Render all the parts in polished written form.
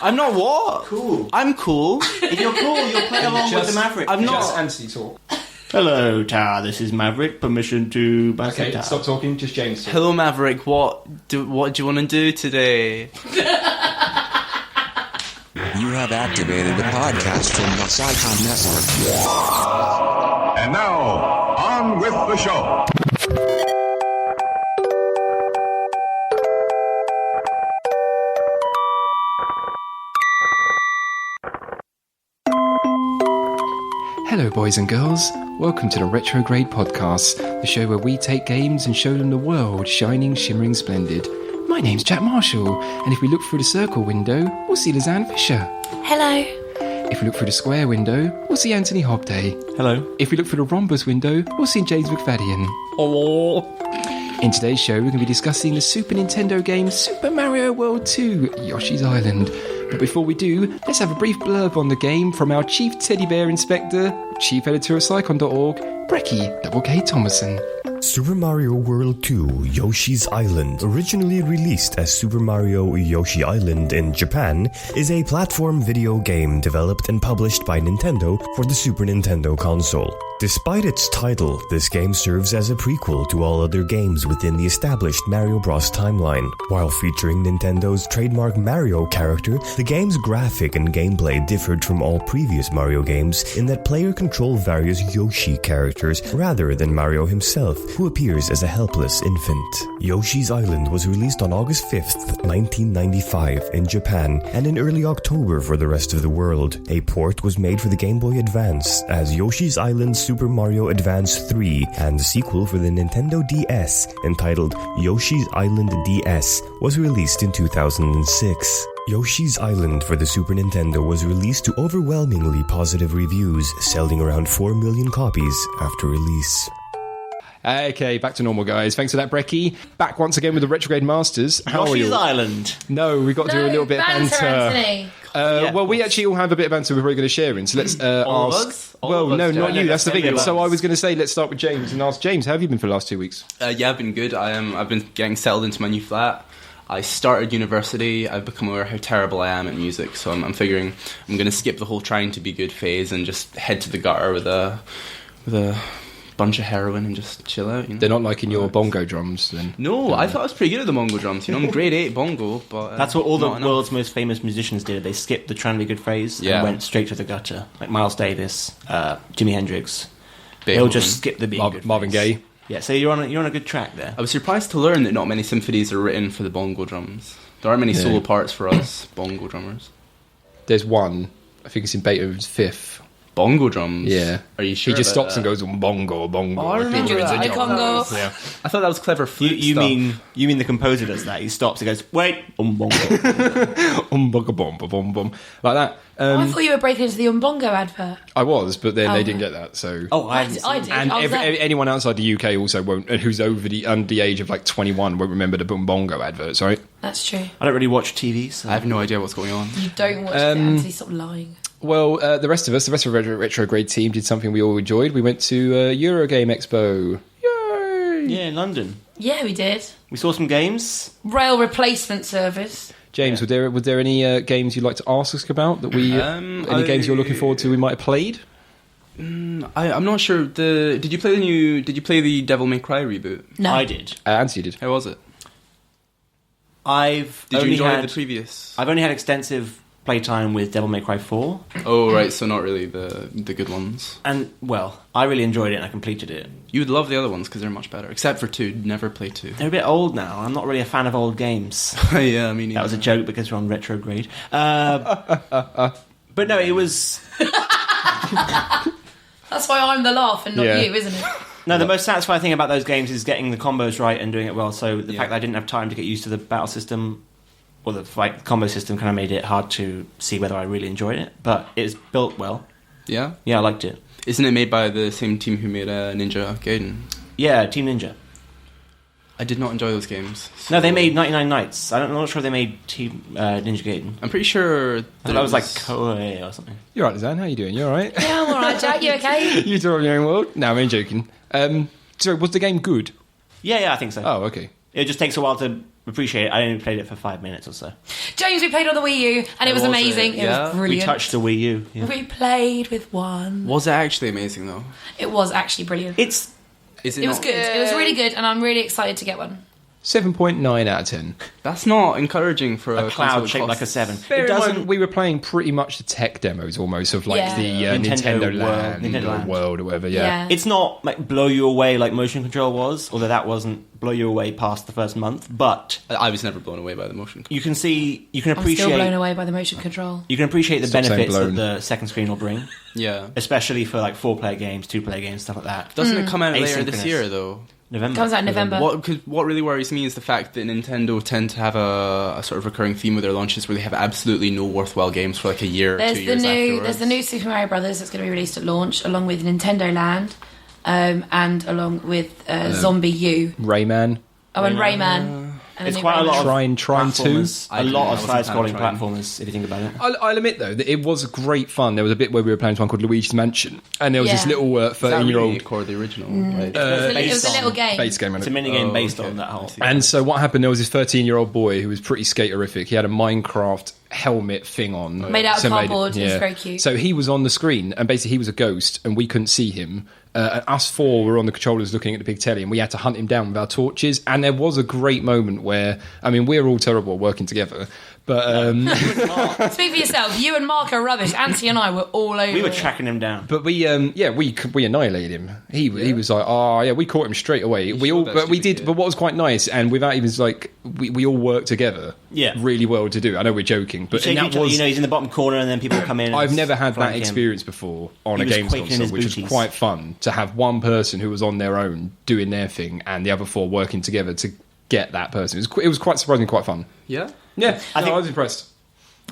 I'm not what? Cool. I'm cool. If you're cool, you'll play along with the Maverick. I'm not. Just anti-talk. Hello, Tara. This is Maverick. Permission to... Okay, stop talking. Just James talk. Hello, Maverick. What do you want to do today? You have activated the podcast from the Psycon Network. And now, on with the show. Hello, boys and girls. Welcome to the Retrograde podcast, the show where we take games and show them the world, shining, shimmering, splendid. My name's Jack Marshall, and if we look through the circle window, we'll see Lysanne Fisher. Hello. If we look through the square window, we'll see Anthony Hobday. Hello. If we look through the rhombus window, we'll see James McFadyen. Hello. In today's show, we're going to be discussing the Super Nintendo game Super Mario World 2, Yoshi's Island. But before we do, let's have a brief blurb on the game from our Chief Teddy Bear Inspector, Chief Editor of Psycon.org, Brecky Double K Thomason. Super Mario World 2 Yoshi's Island, originally released as Super Mario Yoshi Island in Japan, is a platform video game developed and published by Nintendo for the Super Nintendo console. Despite its title, this game serves as a prequel to all other games within the established Mario Bros. Timeline. While featuring Nintendo's trademark Mario character, the game's graphic and gameplay differed from all previous Mario games in that player controlled various Yoshi characters rather than Mario himself, who appears as a helpless infant. Yoshi's Island was released on August 5th, 1995 in Japan and in early October for the rest of the world. A port was made for the Game Boy Advance as Yoshi's Island Super Mario Advance 3, and the sequel for the Nintendo DS, entitled Yoshi's Island DS, was released in 2006. Yoshi's Island for the Super Nintendo was released to overwhelmingly positive reviews, selling around 4 million copies after release. Okay, back to normal, guys. Thanks for that, Brecky. Back once again with the Retrograde Masters. How are you? Yoshi's Island. No, we've got to do a little bit of banter. Anthony. Well, we actually all have a bit of banter we're probably going to share in. So let's All of ask. us? All Well, of us, no, Jack. not you. That's the thing. Everyone. So I was going to say, let's start with James and ask James, how have you been for the last 2 weeks? Yeah, I've been good. I've been getting settled into my new flat. I started university. I've become aware how terrible I am at music. So I'm figuring I'm going to skip the whole trying to be good phase and just head to the gutter with a bunch of heroin and just chill out. You know? They're not liking your bongo drums, then? No, I thought I was pretty good at the bongo drums. You know, I'm grade 8 bongo, but That's what all the not enough. world's most famous musicians did. They skipped the trying to be good phrase Yeah. and went straight to the gutter. Like Miles Davis, Jimi Hendrix. Beethoven. They'll just skip the being good Marvin phrase. Gaye. Yeah, so you're on a good track there. I was surprised to learn that not many symphonies are written for the bongo drums. There aren't many solo parts for us bongo drummers. There's one. I think it's in Beethoven's Fifth. Bongo drums? Yeah. Are you sure? He just about stops that? and goes, bongo, bongo. Oh, I remember Andrew, that. I Congo. Yeah. I thought that was clever flute You stuff. mean the composer does that? He stops and goes, wait, bongo. Bongo, bom, bom, bom. Like that. I thought you were breaking into the Umbongo advert. I was, but then Oh. they didn't get that, so... Oh, I haven't did. seen it. And I was there. anyone outside the UK also won't, and who's over the age of like 21 won't remember the Boom Bongo adverts, right? That's true. I don't really watch TV, so I have no idea what's going on. You don't watch it, Anthony. Stop lying. Well, the rest of the Retrograde team did something we all enjoyed. We went to Eurogamer Expo. Yay! yeah, in London. Yeah, we did. We saw some games. Rail replacement service. James, was there any games you'd like to ask us about that we any games you're looking forward to we might have played? I'm not sure. Did you play the Devil May Cry reboot? No. I did. Anthony did. How was it? I've Did you only enjoy had the previous? I've only had extensive playtime with Devil May Cry 4. Oh right, so not really the good ones. And, well, I really enjoyed it and I completed it. You would love the other ones because they're much better. Except for 2, never play 2. They're a bit old now. I'm not really a fan of old games. Yeah, I mean That was a joke because we're on Retrograde. But no, it was... That's why I'm the laugh and not Yeah. you, isn't it? No, the most satisfying thing about those games is getting the combos right and doing it well. So the Yeah. fact that I didn't have time to get used to the battle system or the fight combo system kind of made it hard to see whether I really enjoyed it. But it's built well. Yeah. Yeah, I liked it. Isn't it made by the same team who made Ninja Gaiden? Yeah, Team Ninja. I did not enjoy those games. No, they so- made 99 Nights. I'm not sure they made Team Ninja Gaiden. I'm pretty sure I that thought that was like Koei or something. You're right, Lysanne. How you doing? You all right? Yeah, I'm alright, Jack. You okay? You two are in your own world? No, I'm only joking. So was the game good? Yeah, I think so. Oh, okay. It just takes a while to appreciate it. I only played it for 5 minutes or so. James, we played on the Wii U, and it was was amazing. it? It Yeah? was We brilliant. touched the Wii U. Yeah. We played with one. Was it actually amazing though? It was actually brilliant. It's Is It was not? good. It was really good, and I'm really excited to get one. 7.9 out of 10. That's not encouraging for a a cloud console that shaped like a costs- 7. Bear It in doesn't. mind, we were playing pretty much the tech demos almost of like Yeah. the Nintendo Nintendo Land, Nintendo or Land. World or whatever. Yeah. Yeah. It's not like blow you away like motion control was, although that wasn't blow you away past the first month. But I was never blown away by the motion. you can see, you can I'm still blown appreciate, away by the motion control. you can appreciate the Stop saying benefits that blown. the second screen will bring, Yeah. especially for like 4-player games, 2-player games, stuff like that. Doesn't it come out later this Asynchronous. year though? November Comes out in November. What really worries me is the fact that Nintendo tend to have a sort of recurring theme with their launches where they have absolutely no worthwhile games for like a year or 2 years afterwards. There's the new Super Mario Brothers that's going to be released at launch, along with Nintendo Land, and along with Zombie U. Rayman. Oh, and Rayman. And It's new quite a lot Rayman. of Trine 2. platformers, I a didn't- lot I of wasn't a fan side-scrolling of Trine. platformers, if you think about it. I'll admit though that it was great fun. There was a bit where we were playing one called Luigi's Mansion, and there was this Yeah. little Is that 13-year-old remake or the original? Right? It was based a little on- game. base game. It's a minigame Oh, based okay. on that whole I see. And so what happened? There was this 13-year-old boy who was pretty skaterific. He had a Minecraft helmet thing on, Made out of So cardboard. It was very cute. So he was on the screen, and basically he was a ghost, and we couldn't see him. And us four were on the controllers looking at the big telly, and we had to hunt him down with our torches. And there was a great moment where, I mean, we're all terrible at working together, but Speak for yourself. You and Mark are rubbish. Anthony and I were all over We were it. tracking him down. But we annihilated him. He was like, oh yeah, we caught him straight away. We showed all, that but we stupid did. kid. But what was quite nice, and without even like, we all worked together. Yeah. really well to do. I know we're joking, but So and that was. he's in the bottom corner, and then people come in. And I've never had that flank him. experience before on He a was games quaking in console, his which was booties. quite fun to have one person who was on their own doing their thing, and the other four working together to get that person. It was quite surprisingly quite fun. Yeah. Yeah, I think- I was impressed.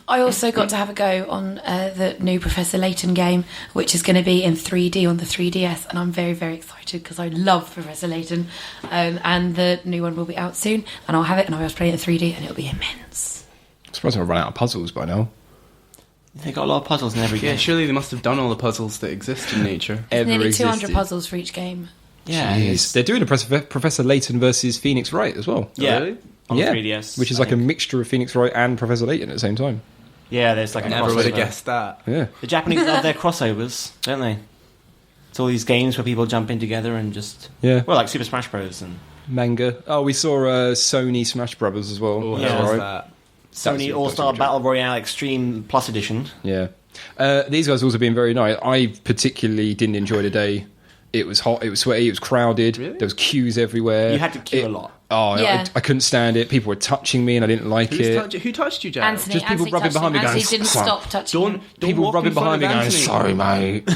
I also got to have a go on the new Professor Layton game, which is going to be in 3D on the 3DS, and I'm very, very excited because I love Professor Layton, and the new one will be out soon, and I'll have it, and I'll be able to play it in 3D, and it'll be immense. I'm surprised I've run out of puzzles by now. They got a lot of puzzles in every Yeah, game. surely they must have done all the puzzles that exist in nature. Nearly 200 existed. puzzles for each game. Yeah, Jeez. They're doing a Professor Layton versus Phoenix Wright as well. yeah. Really? On the Yeah, 3DS, which is I like a think. mixture of Phoenix Wright and Professor Layton at the same time. Yeah, there's like a Never would have crossover. guessed that. Yeah, The Japanese love their crossovers, don't they? It's all these games where people jump in together and just yeah. well, like Super Smash Bros. And Manga. Oh, we saw Sony Smash Brothers as well. Oh, Yeah. how was right. that? Sony All Star Battle Royale Extreme Plus Edition. Yeah. These guys also been very nice. I particularly didn't enjoy the day. It was hot, it was sweaty, it was crowded. Really? There was queues everywhere. You had to queue a lot. Oh, Yeah. I couldn't stand it. People were touching me and I didn't like it. Who touched you, Jack? Anthony, Just people Anthony rubbing touched behind him. me going, Anthony didn't "Son, stop touching Don't him. People walk rubbing in front behind me of going, Anthony. sorry, mate.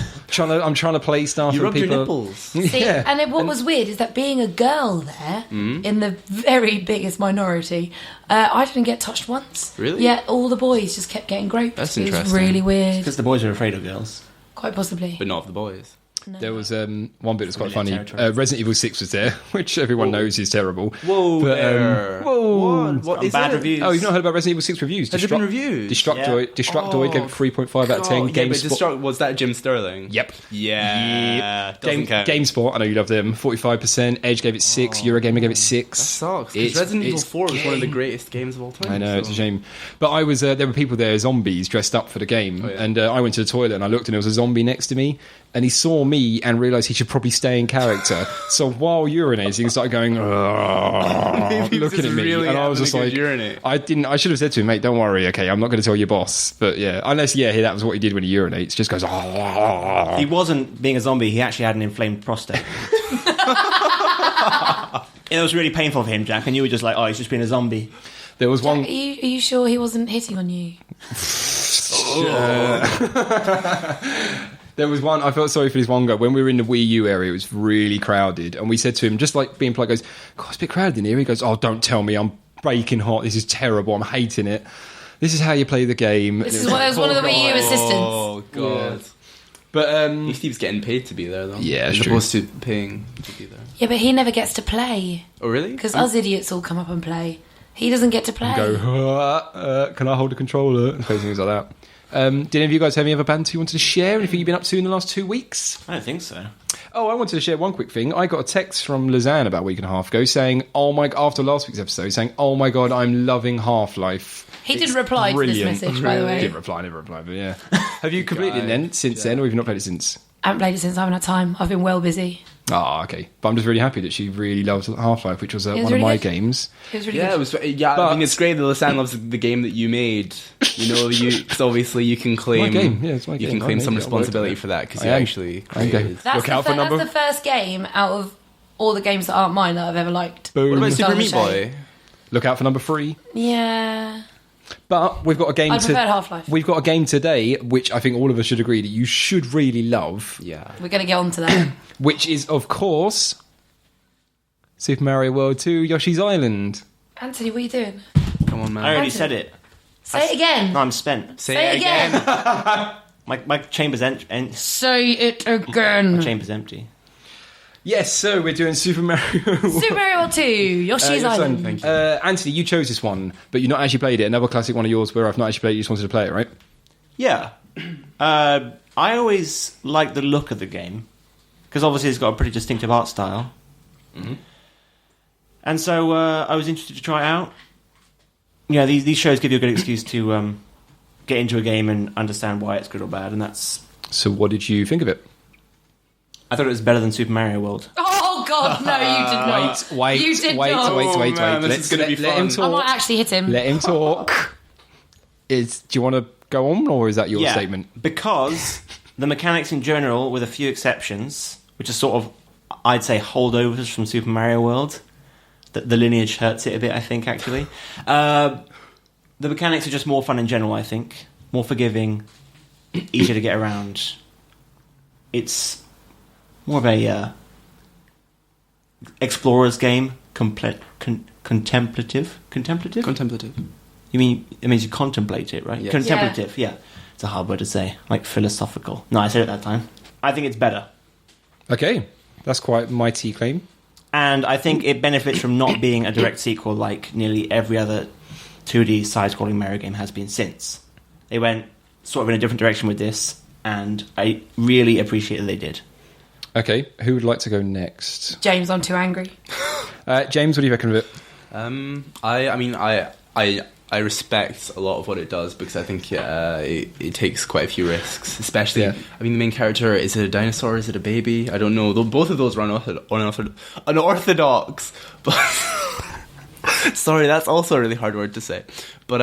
I'm trying to play stuff. You and rubbed your people... nipples. See, Yeah. and what was weird is that being a girl there, Mm. in the very biggest minority, I didn't get touched once. Really? Yeah, all the boys just kept getting groped. That's It was interesting. really weird. Because the boys are afraid of girls. Quite possibly. But not of the boys. There was one bit that was quite funny. Familiar territory. Resident Evil 6 was there, which everyone knows is terrible. Whoa But, there. whoa. What Got is bad it? reviews. Oh, you've not heard about Resident Evil 6 reviews? Has it been reviewed? Destructoid gave it 3.5 out of 10. Yeah, but GameSpot. was that Jim Sterling? Yep. Yeah. Doesn't count. GameSpot, I know you love them. 45%. Edge gave it 6. Eurogamer gave it 6. That sucks. Because Resident Evil 4 was one of the greatest games of all time. I know, it's a so- shame. But I was there were people there, zombies, dressed up for the game. Oh, yeah. And I went to the toilet and I looked and there was a zombie next to me. And he saw me and realised he should probably stay in character. So while urinating, he started going, Maybe he was looking at just me. really And I was having just a good like, urinate. I should have said to him, mate, don't worry, okay, I'm not going to tell your boss. But yeah, unless, that was what he did when he urinates. Just goes, He wasn't being a zombie, he actually had an inflamed prostate. It was really painful for him, Jack, and you were just like, oh, he's just been a zombie. There was Jack, one. are you sure he wasn't hitting on you? There was one. I felt sorry for this one guy when we were in the Wii U area. It was really crowded, and we said to him, just like being polite, goes, "God, it's a bit crowded in here." He goes, "Oh, don't tell me, I'm baking hot. This is terrible. I'm hating it. This is how you play the game." This is one of the Wii U assistants. Oh, God. But At least he was getting paid to be there, though. Yeah, as it's true. opposed to paying to be there. Yeah, but he never gets to play. Oh, really? Because us idiots all come up and play. He doesn't get to play. go, can I hold the controller? And things like that. Did any of you guys have any other banter you wanted to share? Anything you've been up to in the last 2 weeks? I don't think so. Oh, I wanted to share one quick thing. I got a text from Lysanne about a week and a half ago saying, after last week's episode, saying, "Oh my god, I'm loving Half-Life." He did reply to this message, by the way. Didn't reply, never replied, but yeah. Have you completed it then, since then, or have you not played it since? I haven't played it since I haven't had time. I've been well busy. Ah, okay. But I'm just really happy that she really loves Half-Life, which was one really of my good. games. It was really Yeah, good. I mean, it's great that Lysanne loves the game that you made. You know, because obviously you can claim My game. Yeah, it's my you game. can claim I some made it. I worked responsibility on it. for that because I you am. actually Okay. created. That's, Look out for number- that's the first game out of all the games that aren't mine that I've ever liked. Boom. What about Super Done Meat the Boy? Look out for number 3. Yeah. But we've got a game I preferred Half-Life. We've got a game today, which I think all of us should agree that you should really love, Yeah. We're going to get on to that. which is, of course, Super Mario World 2 Yoshi's Island. Anthony, what are you doing? Come on, man. I already Anthony. said it. Say it again. No, I'm spent. Say it again. My chamber's empty. Say it again. Chamber's empty. Yes, so we're doing Super Mario Super Mario World 2, Yoshi's Island. Thank you. Anthony, you chose this one, but you've not actually played it. Another classic one of yours where I've not actually played it, you just wanted to play it, right? Yeah. I always like the look of the game, because obviously it's got a pretty distinctive art style. Mm-hmm. And so I was interested to try it out. Yeah, these shows give you a good excuse to get into a game and understand why it's good or bad, and that's... So what did you think of it? I thought it was better than Super Mario World. Oh, God, no, you did not. Wait, You did wait, not. wait. man, this Let's is gonna be let him fun. I talk. might actually hit him. Let him talk. Do you want to go on, or is that your statement? Because the mechanics in general, with a few exceptions, which are sort of, I'd say, holdovers from Super Mario World, the lineage hurts it a bit, I think, actually. The mechanics are just more fun in general, I think. More forgiving, easier to get around. It's more of a explorer's game, contemplative. Contemplative. You mean it means you contemplate it, right? Yeah. Contemplative, yeah. It's a hard word to say, like philosophical. No, I said it that time. I think it's better. Okay, that's quite a mighty claim. And I think it benefits from not being a direct sequel like nearly every other 2D side-scrolling Mario game has been since. They went sort of in a different direction with this, and I really appreciate that they did. Okay, who would like to go next? James, I'm too angry. James, what do you reckon of it? I respect a lot of what it does because I think it takes quite a few risks, especially. Yeah. I mean, the main character, is it a dinosaur? Is it a baby? I don't know. Both of those are unorthodox. But sorry, that's also a really hard word to say. But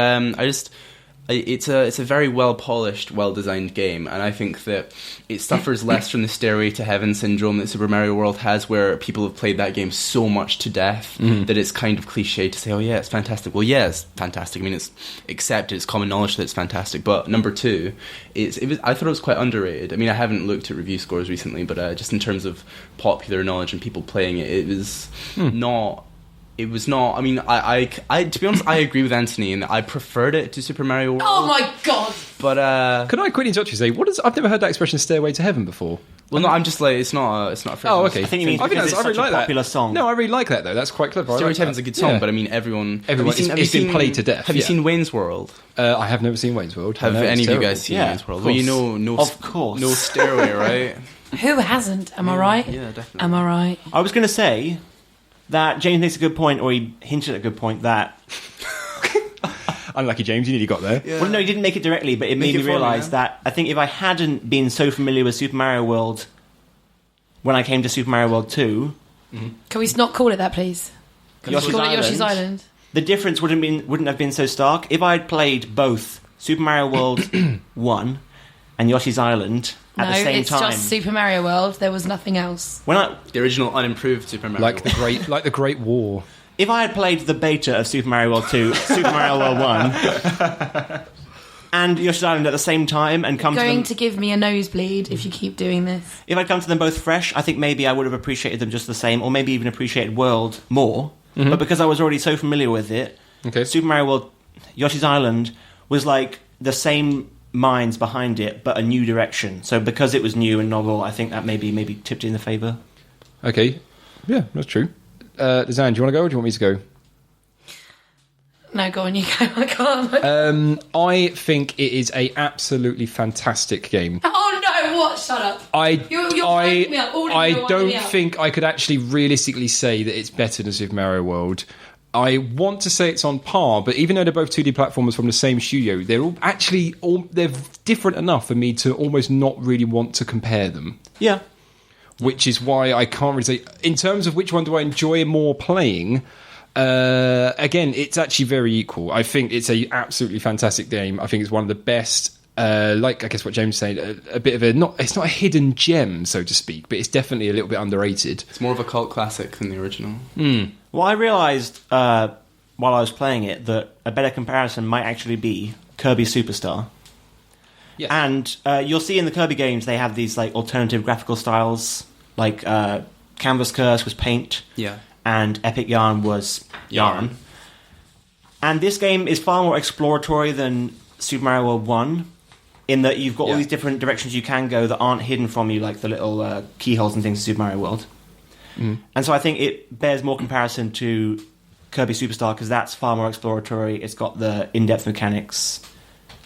it's a very well polished, well designed game, and I think that it suffers less from the stairway to heaven syndrome that Super Mario World has, where people have played that game so much to death that it's kind of cliche to say, "Oh yeah, it's fantastic." Well, yeah, it's fantastic. I mean, it's accepted, it's common knowledge that it's fantastic. But number two, I thought it was quite underrated. I mean, I haven't looked at review scores recently, but just in terms of popular knowledge and people playing it, it was not. It was not. I mean, I to be honest, I agree with Anthony, and I preferred it to Super Mario World. Oh, my God. But Could I quickly interrupt you and say, I've never heard that expression "stairway to heaven" before. well, no, I'm just like it's not a phrase. Oh, okay. I think you mean because it's such a popular song. No, I really like that though. That's quite clever. I Stairway like to Heaven's that. a good song, Yeah. but I mean, everyone. It's been played to death. Have you yeah. seen Wayne's World? I have never seen Wayne's World. Have I know any it's of you terrible. guys seen Yeah, Wayne's World? of Well, you course. know, Of course. no stairway, right? Who hasn't? Am I right? Yeah, definitely. Am I right? I was going to say that James makes a good point, or he hinted at a good point, that... Unlucky James, you nearly got there. Yeah. Well, no, he didn't make it directly, but it made it me for me, realise yeah. that I think if I hadn't been so familiar with Super Mario World when I came to Super Mario World 2, Can we not call it that, please? Yoshi's Call it Island, Yoshi's Island. the difference wouldn't have been so stark. If I had played both Super Mario World 1 and Yoshi's Island at No, the same it's time... just Super Mario World. There was nothing else. when I, The original unimproved Super Mario. Like the Great War. if I had played the beta of Super Mario World 2, Super Mario World 1, and Yoshi's Island at the same time, and come to Going them... to give me a nosebleed if you keep doing this. If I'd come to them both fresh, I think maybe I would have appreciated them just the same, or maybe even appreciated World more. But because I was already so familiar with it, Okay. Super Mario World, Yoshi's Island was like the same minds behind it, but a new direction. So because it was new and novel, I think that maybe tipped it in the favour. Okay. Yeah, that's true. Lysanne, do you want to go or do you want me to go? No, go on, you go. I can't. I think it is a absolutely fantastic game. Oh no, what? Shut up. You're winding me up. All of you are I winding don't me up. think I could actually realistically say that it's better than Super Mario World. I want to say it's on par, but even though they're both 2D platformers from the same studio, they're different enough for me to almost not really want to compare them. Yeah. Which is why I can't really say... In terms of which one do I enjoy more playing, again, it's actually very equal. I think it's a absolutely fantastic game. I think it's one of the best... like I guess what James said, a bit of it's not a hidden gem, so to speak, but it's definitely a little bit underrated. It's more of a cult classic than the original. Well, I realised while I was playing it that a better comparison might actually be Kirby Superstar. Yes. And you'll see in the Kirby games they have these like alternative graphical styles, like Canvas Curse was paint, and Epic Yarn was yarn. And this game is far more exploratory than Super Mario World 1, in that you've got all these different directions you can go that aren't hidden from you, like the little keyholes and things in Super Mario World. And so I think it bears more comparison to Kirby Superstar because that's far more exploratory. It's got the in-depth mechanics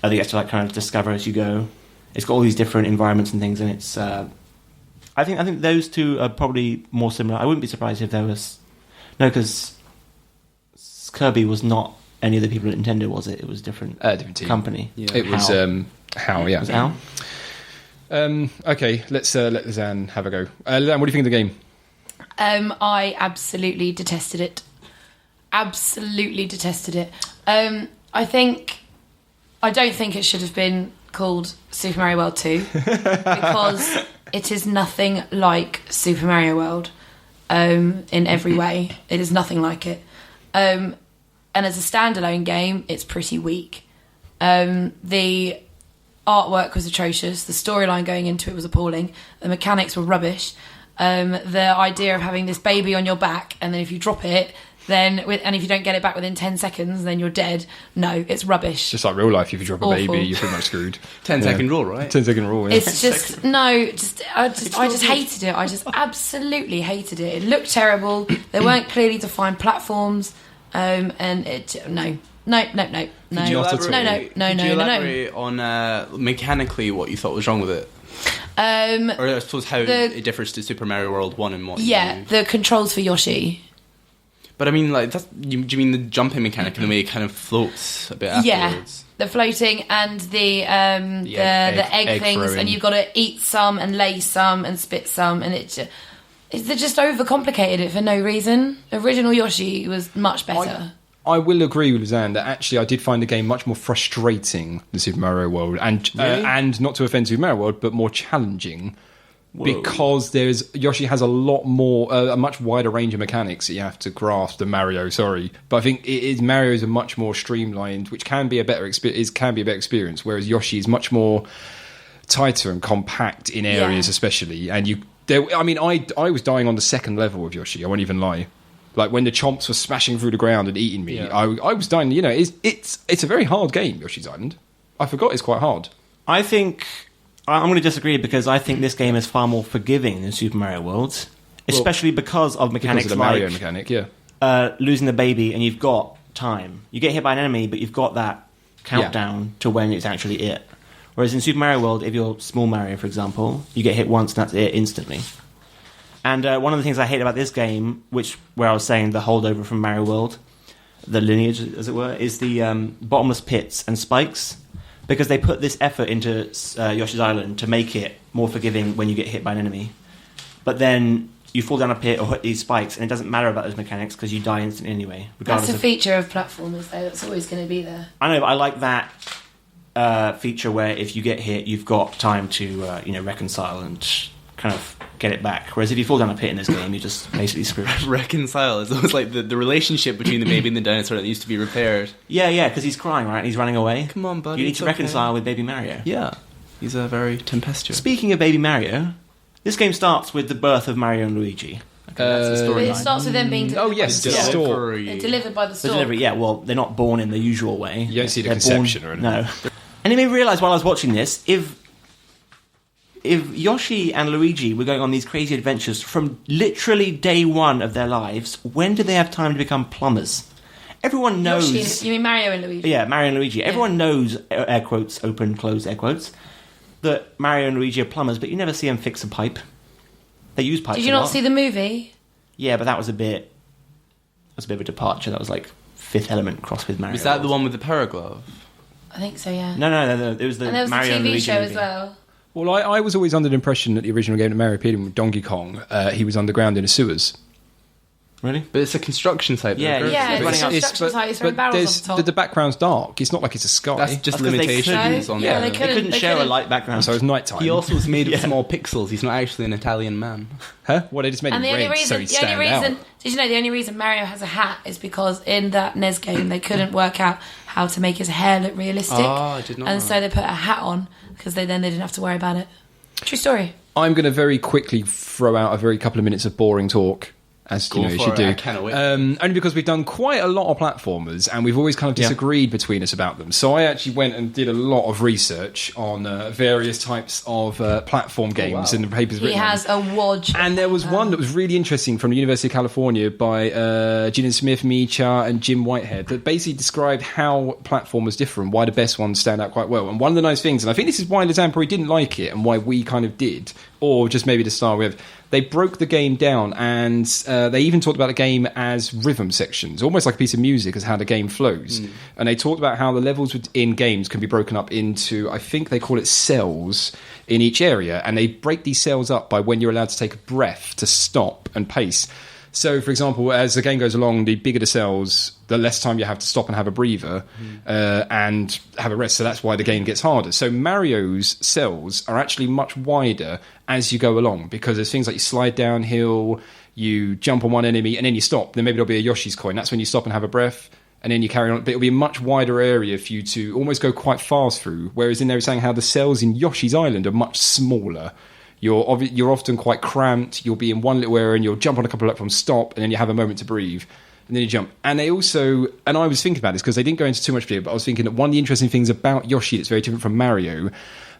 that you have to like kind of discover as you go. It's got all these different environments and things, and it's. I think those two are probably more similar. I wouldn't be surprised if there was because Kirby was not any of the people at Nintendo, was it? It was different team. Company. Yeah. It was HAL, yeah. Was it HAL? Okay, let's let Lysanne have a go. Lysanne, what do you think of the game? I absolutely detested it. Absolutely detested it. I don't think it should have been called Super Mario World 2 because it is nothing like Super Mario World in every way. It is nothing like it. And as a standalone game, it's pretty weak. The artwork was atrocious. The storyline going into it was appalling. The mechanics were rubbish. The idea of having this baby on your back and then if you drop it, and if you don't get it back within 10 seconds, then you're dead. No, it's rubbish. Just like real life, if you drop a Awful. baby, you're pretty much screwed. 10-second rule, right? 10-second rule, yeah. It's just I just hated it. I just absolutely hated it. It looked terrible. There weren't clearly defined platforms, and it no. Could you elaborate on mechanically what you thought was wrong with it? Or I suppose how it differs to Super Mario World 1 and what the controls for Yoshi. But I mean, like, do you mean the jumping mechanic and the way it kind of floats a bit afterwards? The floating and the egg things, throwing. and you've got to eat some and lay some and spit some, and they just overcomplicated it for no reason. Original Yoshi was much better. I will agree with Lysanne that actually I did find the game much more frustrating than Super Mario World, and not to offend Super Mario World, but more challenging. Whoa. Because Yoshi has a lot more, a much wider range of mechanics that you have to grasp than Mario. Sorry, but I think Mario is a much more streamlined, which can be a better experience. Whereas Yoshi is much more tighter and compact in areas, especially. And I was dying on the second level of Yoshi. I won't even lie. Like when the chomps were smashing through the ground and eating me, I was dying. You know, it's a very hard game, Yoshi's Island. I forgot it's quite hard. I think I'm going to disagree because I think this game is far more forgiving than Super Mario World, especially because of mechanics because of the Mario mechanic, losing the baby and you've got time. You get hit by an enemy, but you've got that countdown to when it's actually it. Whereas in Super Mario World, if you're Small Mario, for example, you get hit once and that's it instantly. And one of the things I hate about this game, where I was saying the holdover from Mario World, the lineage, as it were, is the bottomless pits and spikes. Because they put this effort into Yoshi's Island to make it more forgiving when you get hit by an enemy. But then you fall down a pit or hit these spikes, and it doesn't matter about those mechanics because you die instantly anyway. That's a feature of platformers, though. That's always going to be there. I know, but I like that feature where if you get hit, you've got time to reconcile and kind of get it back. Whereas if you fall down a pit in this game, you're just basically screwed. Reconcile is almost like the relationship between the baby and the dinosaur that used to be repaired. Yeah, because he's crying, right? And he's running away. Come on, buddy. You need to reconcile with Baby Mario. Yeah, he's a very tempestuous. Speaking of Baby Mario, this game starts with the birth of Mario and Luigi. Okay, that's the storyline. It starts with them being delivered. Oh yes, by the store. They're delivered by the store. Delivery, yeah. Well, they're not born in the usual way. You don't see the They're conception born, or anything. No. And it made me realise while I was watching this, if Yoshi and Luigi were going on these crazy adventures from literally day one of their lives, when did they have time to become plumbers? Everyone knows... Yoshi, you mean Mario and Luigi? Yeah, Mario and Luigi. Everyone knows, air quotes, open, close, air quotes, that Mario and Luigi are plumbers, but you never see them fix a pipe. They use pipes. Did you not see the movie? Yeah, but that was a bit of a departure. That was like Fifth Element crossed with Mario. Was that the one with the power glove? I think so, yeah. No. It was the And there was Mario a and TV Luigi show movie. as well. Well, I was always under the impression that the original game that Mario appeared in with Donkey Kong, he was underground in the sewers. Really? But it's a construction site. though, Yeah, correct? Yeah, It's it's running a construction site. It's throwing barrels off the top. the background's dark. It's not like it's a sky. That's just That's 'cause they limitations couldn't- on yeah, the... they They couldn't They show a couldn't- light background. So it's nighttime. He also was made of Yeah. small pixels. He's not actually an Italian man. Huh? Well, they just made And it the only red so reason, he'd the only stand reason, out. did you know the only reason Mario has a hat is because in that NES game they couldn't work out how to make his hair look realistic. Oh, I did not know. And so they put a hat on because they didn't have to worry about it. True story. I'm going to very quickly throw out a very couple of minutes of boring talk, as Go you for should it, do. I cannot wait. Only because we've done quite a lot of platformers, and we've always kind of disagreed between us about them. So I actually went and did a lot of research on various types of platform games and the papers He written on has them. a wodge. And there was one that was really interesting from the University of California by Gillian Smith, Meecha, and Jim Whitehead that basically described how platformers differ and why the best ones stand out quite well. And one of the nice things, and I think this is why Lysanne probably didn't like it and why we kind of did, or just maybe to start with, they broke the game down and they even talked about the game as rhythm sections, almost like a piece of music as how the game flows. And they talked about how the levels in games can be broken up into, I think they call it cells in each area, and they break these cells up by when you're allowed to take a breath to stop and pace. So, for example, as the game goes along, the bigger the cells, the less time you have to stop and have a breather and have a rest. So that's why the game gets harder. So Mario's cells are actually much wider as you go along because there's things like you slide downhill, you jump on one enemy, and then you stop. Then maybe there'll be a Yoshi's coin. That's when you stop and have a breath, and then you carry on. But it'll be a much wider area for you to almost go quite fast through. Whereas in there, it's saying how the cells in Yoshi's Island are much smaller. You're often quite cramped. You'll be in one little area and you'll jump on a couple of platforms, stop, and then you have a moment to breathe, and then you jump. And they also, and I was thinking about this because they didn't go into too much detail, but I was thinking that one of the interesting things about Yoshi that's very different from Mario,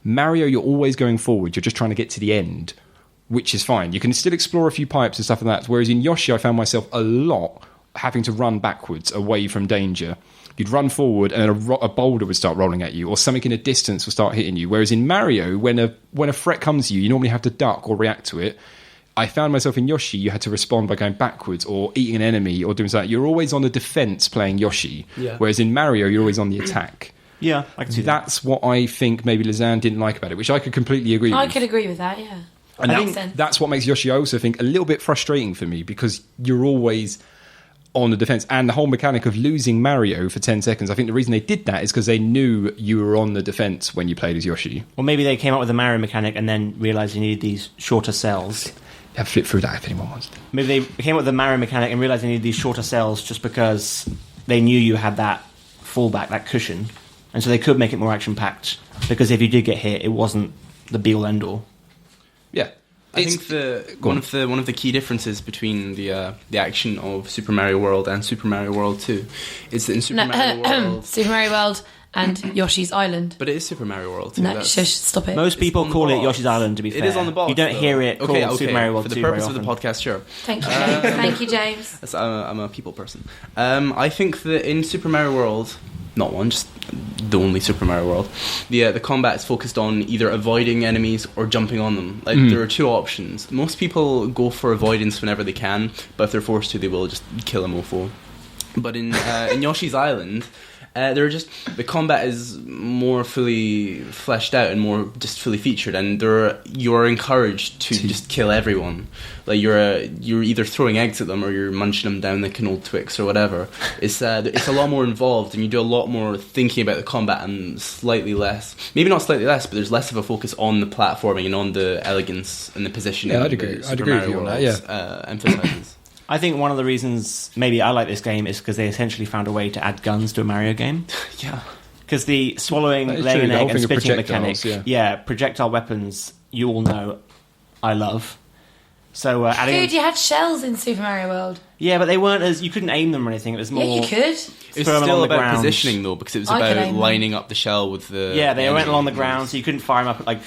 you're always going forward. You're just trying to get to the end, which is fine. You can still explore a few pipes and stuff like that. Whereas in Yoshi, I found myself a lot having to run backwards away from danger. You'd run forward and then a boulder would start rolling at you, or something in a distance will start hitting you. Whereas in Mario, when a threat comes to you, you normally have to duck or react to it. I found myself in Yoshi, you had to respond by going backwards or eating an enemy or doing something. You're always on the defense playing Yoshi. Yeah. Whereas in Mario, you're always on the attack. Yeah, I can see that. That's what I think maybe Lysanne didn't like about it, which I could completely agree I with. could agree with that, yeah. And That makes sense. that's what makes Yoshi, I also think, a little bit frustrating for me because you're always on the defense. And the whole mechanic of losing Mario for 10 seconds, I think the reason they did that is because they knew you were on the defense when you played as Yoshi. Or maybe they came up with a Mario mechanic and then realised you needed these shorter cells. Have flip through that if anyone wants to. Maybe they came up with the Mario mechanic and realised they needed these shorter cells just because they knew you had that fallback, that cushion. And so they could make it more action-packed because if you did get hit, it wasn't the be-all, end-all. Yeah. I think one of the key differences between the action of Super Mario World and Super Mario World 2 is that in Super Mario World, Super Mario World and Yoshi's Island. but it is Super Mario World 2. No, that's- shush, stop it. Most people on the call it box. Yoshi's Island, to be fair. It is on the box. You don't though. hear it called Super Mario World for the 2 purpose very of the often. podcast, sure. Thank you, James. Thank you, James. I'm a people person. I think that in Super Mario World, not one, just the only Super Mario World, the combat is focused on either avoiding enemies or jumping on them. Like there are two options. Most people go for avoidance whenever they can, but if they're forced to, they will just kill a mofo. But in Yoshi's Island, the combat is more fully fleshed out and more just fully featured, and you're encouraged to just kill everyone. Like you're either throwing eggs at them or you're munching them down like an old Twix or whatever. It's a lot more involved, and you do a lot more thinking about the combat and slightly less, maybe not slightly less, but there's less of a focus on the platforming and on the elegance and the positioning. Yeah, I'd agree. that I'd Super agree with Mario you on that, World, yeah. emphasizes. I think one of the reasons maybe I like this game is because they essentially found a way to add guns to a Mario game. Yeah. Because the swallowing, That is laying true, an the egg whole and thing of spitting mechanic, projectiles, projectile weapons, you all know I love. So adding... Dude, you had shells in Super Mario World. Yeah, but they weren't as... You couldn't aim them or anything. It was more... Yeah, you could. It was throw them still along the about ground. positioning though, because it was I could about aim them. lining up the shell with the. Yeah, they went enemy. along the ground, so you couldn't fire them up like...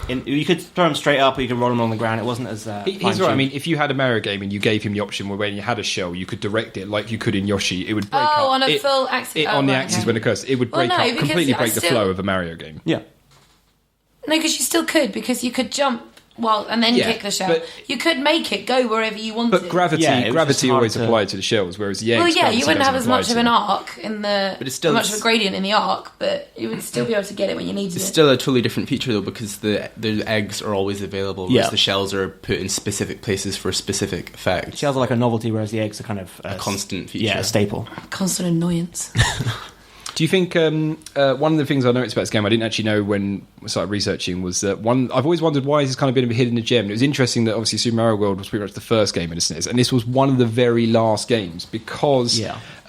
you could throw them straight up or you could roll them on the ground. It wasn't as... He's right. I mean, if you had a Mario game and you gave him the option where when you had a shell, you could direct it like you could in Yoshi. It would break up. On a full axis. On the axis when it occurs. It would Well, break no, up, because completely I break the still- flow of a Mario game. Yeah. No, because you still could, because you could jump and then kick the shell. but- You could make it go wherever you wanted. But gravity Yeah, it was just hard always to- applied to the shells, whereas the eggs. Well, yeah, you gravity wouldn't have doesn't as much apply of an to. arc in the... But it's still- much of a gradient in the arc, but you would still be able to get it when you needed It's it. still a totally different feature though, because the eggs are always available, whereas Yeah. the shells are put in specific places for specific effects. Shells are like a novelty, whereas the eggs are kind of A constant feature. Yeah, a staple. Constant annoyance. Do you think one of the things I noticed about this game I didn't actually know when I started researching was that I've always wondered why this has kind of been a hidden gem. It was interesting that obviously Super Mario World was pretty much the first game in the SNES, and this was one of the very last games because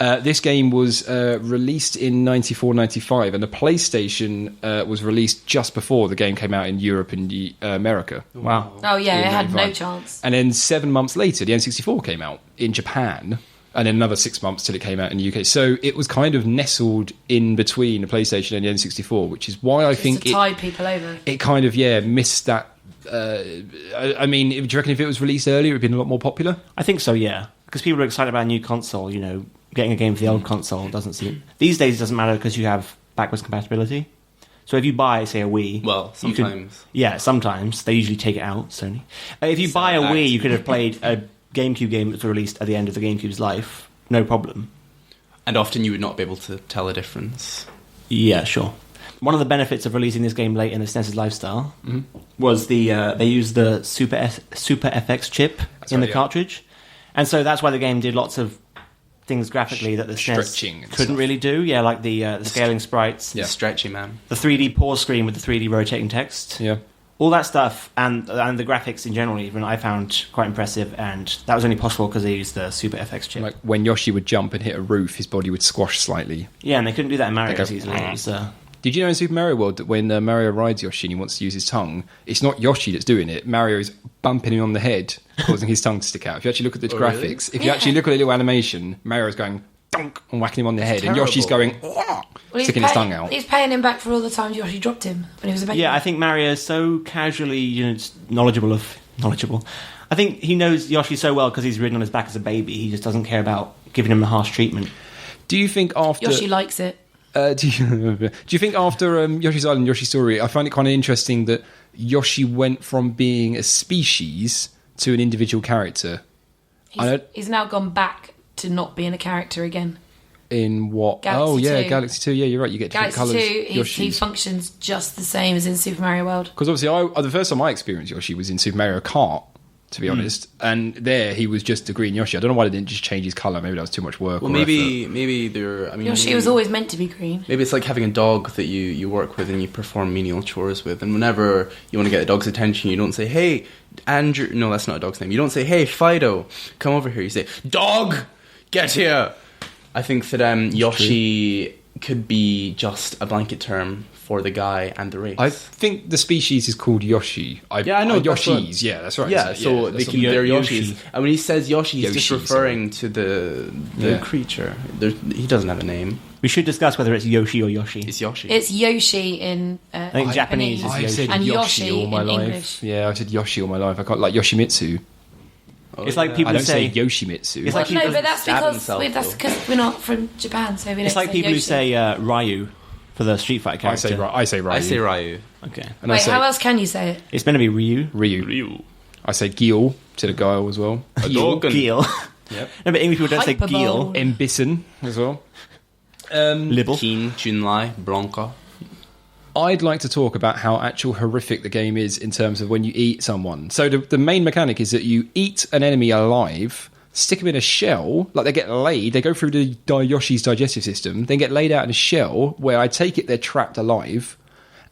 this game was released in 94-95, and the PlayStation was released just before the game came out in Europe and America. Wow. Oh, yeah, In it had no 95. chance. And then 7 months later, the N64 came out in Japan, and then another 6 months till it came out in the UK. So it was kind of nestled in between the PlayStation and the N64, which is why I think Just to tide people over. it kind of missed that. I mean, do you reckon if it was released earlier, it would have been a lot more popular? I think so, yeah. Because people are excited about a new console, getting a game for the old console doesn't seem... These days it doesn't matter because you have backwards compatibility. So if you buy, say, a Wii... Well, you could- sometimes. yeah, sometimes. They usually take it out, Sony. If you Sell buy a it back Wii, to you could you. have played a GameCube game that was released at the end of the GameCube's life. No problem. And often you would not be able to tell a difference. Yeah, sure. One of the benefits of releasing this game late in the SNES's lifestyle was they used the Super FX chip in the right, yeah. cartridge. And so that's why the game did lots of things graphically that the Stretching SNES and couldn't stuff. really do. Yeah, like the scaling sprites, Yeah. Stretchy, man. the 3D pause screen with the 3D rotating text. Yeah. All that stuff, and the graphics in general, even I found quite impressive, and that was only possible because they used the Super FX chip. Like when Yoshi would jump and hit a roof, his body would squash slightly. Yeah, and they couldn't do that in Mario They go, as easily. It was, Did you know in Super Mario World that when Mario rides Yoshi and he wants to use his tongue, it's not Yoshi that's doing it. Mario is bumping him on the head, causing his tongue to stick out. If you actually look at the graphics, if you actually look at a little animation, Mario's going donk and whacking him on the head, and Yoshi's going sticking his tongue out. He's paying him back for all the times Yoshi dropped him when he was a baby. yeah, I think Mario is so casually, just knowledgeable. I think he knows Yoshi so well because he's ridden on his back as a baby. He just doesn't care about giving him the harsh treatment. Do you think after Yoshi likes it. do you think after Yoshi's Island, Yoshi's Story, I find it kind of interesting that Yoshi went from being a species to an individual character. He's now gone back to not being a character again. In what? Galaxy 2. Galaxy 2. Yeah, you're right. You get different Galaxy colours. 2, he functions just the same as in Super Mario World. Because obviously, the first time I experienced Yoshi was in Super Mario Kart, to be honest. And there, he was just the green Yoshi. I don't know why they didn't just change his colour. Maybe that was too much work. Well, or maybe effort. they're. I mean, Yoshi maybe, was always meant to be green. Maybe it's like having a dog that you work with and you perform menial chores with, and whenever you want to get the dog's attention, you don't say, "Hey, Andrew." No, that's not a dog's name. You don't say, "Hey, Fido, come over here." You say, "Dog, get here." I think that Yoshi could be just a blanket term for the guy and the race. I think the species is called Yoshi. I know that's Yoshis. what- Yeah, that's right. Yeah, so that's they can, they're Yoshi. Yoshis. And when he says Yoshi, he's just Yoshi, referring to the Yeah. creature. He doesn't have a name. We should discuss whether it's Yoshi or Yoshi. It's Yoshi. It's Yoshi in I think Japanese is I've Yoshi. said And Yoshi, Yoshi all my in life. English. Yeah, I've said Yoshi all my life. I can't like Yoshimitsu. Oh, It's like yeah. people I don't say say- Yoshimitsu. It's like No, people- but that's stab because himself, that's though. because we're not from Japan, so we don't It's like say people who Yoshi. say Ryu for the Street Fighter I say character. I say Ryu. I say Ryu. Okay. And I Wait, say how else can you say it? It's meant to be Ryu. Ryu. I say Gil to the guile as well. Gil. Yep. No, but English people don't say Hyperbole. Gil. Mbison as well. Libel. Keen, Junlai, Blanca. I'd like to talk about how actual horrific the game is in terms of when you eat someone. So the main mechanic is that you eat an enemy alive, stick them in a shell, like they get laid, they go through the Yoshi's digestive system, then get laid out in a shell where I take it they're trapped alive,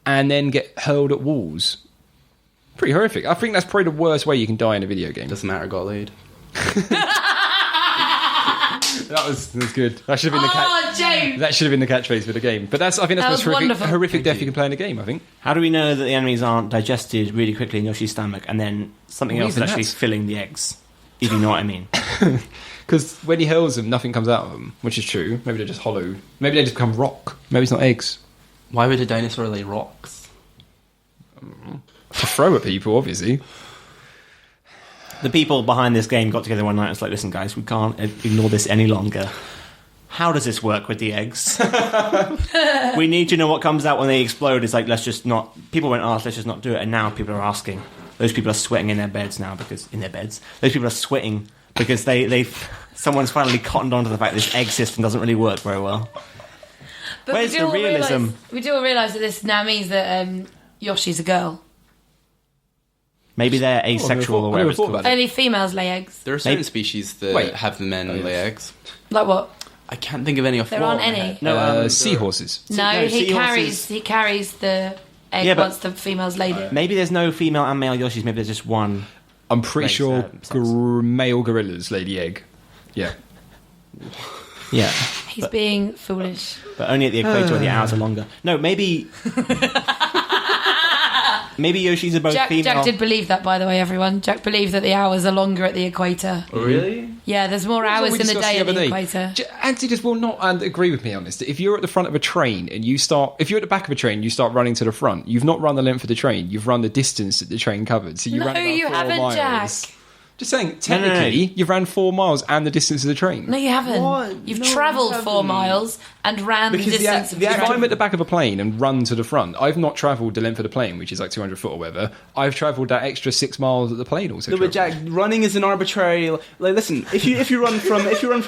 and then get hurled at walls. Pretty horrific. I think that's probably the worst way you can die in a video game. Doesn't matter, got laid. That was good. That should have been the Oh, James! That should have been the catchphrase for the game. But I think that's That the most was wonderful. horrific death you can play in a game, I think. How do we know that the enemies aren't digested really quickly in Yoshi's stomach and then something Well, else is even actually that's- filling the eggs? If you know what I mean. Because when he hurls them, nothing comes out of them, which is true. Maybe they're just hollow. Maybe they just become rock. Maybe it's not eggs. Why would a dinosaur lay rocks? To throw at people, obviously. The people behind this game got together one night and was like, listen guys, we can't ignore this any longer. how does this work with the eggs? We need to know what comes out when they explode. It's like, let's just not... People won't ask, let's just not do it. And now people are asking. Those people are sweating in their beds now because... In their beds. Those people are sweating because someone's finally cottoned on to the fact this egg system doesn't really work very well. But Where's the realism? We do all realise that this now means that Yoshi's a girl. Maybe they're asexual or whatever it's called. Only females lay eggs. There are certain species that have the men lay eggs. Like what? I can't think of any off the There top aren't of my any. head. No, seahorses. No, he seahorses- carries the egg Yeah, but- once the female's laid it. Maybe there's no female and male Yoshis. Maybe there's just one. I'm pretty Makes sure sense. male gorillas lay the egg. Yeah. Yeah. He's being foolish. But only at the equator where the hours are longer. No, maybe... maybe Yoshis are both female. Jack did believe that, by the way, everyone. Jack believed that the hours are longer at the equator. Oh, really? Yeah, there's more hours in the day at the equator. Anthony just will not agree with me on this. That if you're at the front of a train and if you're at the back of a train, you start running to the front. You've not run the length of the train. You've run the distance that the train covered. So you ran about 4 haven't, miles. Jack. Just saying, technically, you've ran 4 miles and the distance of the train. No, you haven't. What? You've No, travelled you 4 haven't. miles and ran Because the distance of the If train. I'm at the back of a plane and run to the front, I've not travelled the length of the plane, which is like 200 foot or whatever. I've travelled that extra 6 miles that the plane also No, but travelled. Jack, running is an arbitrary. Like, listen, if you run from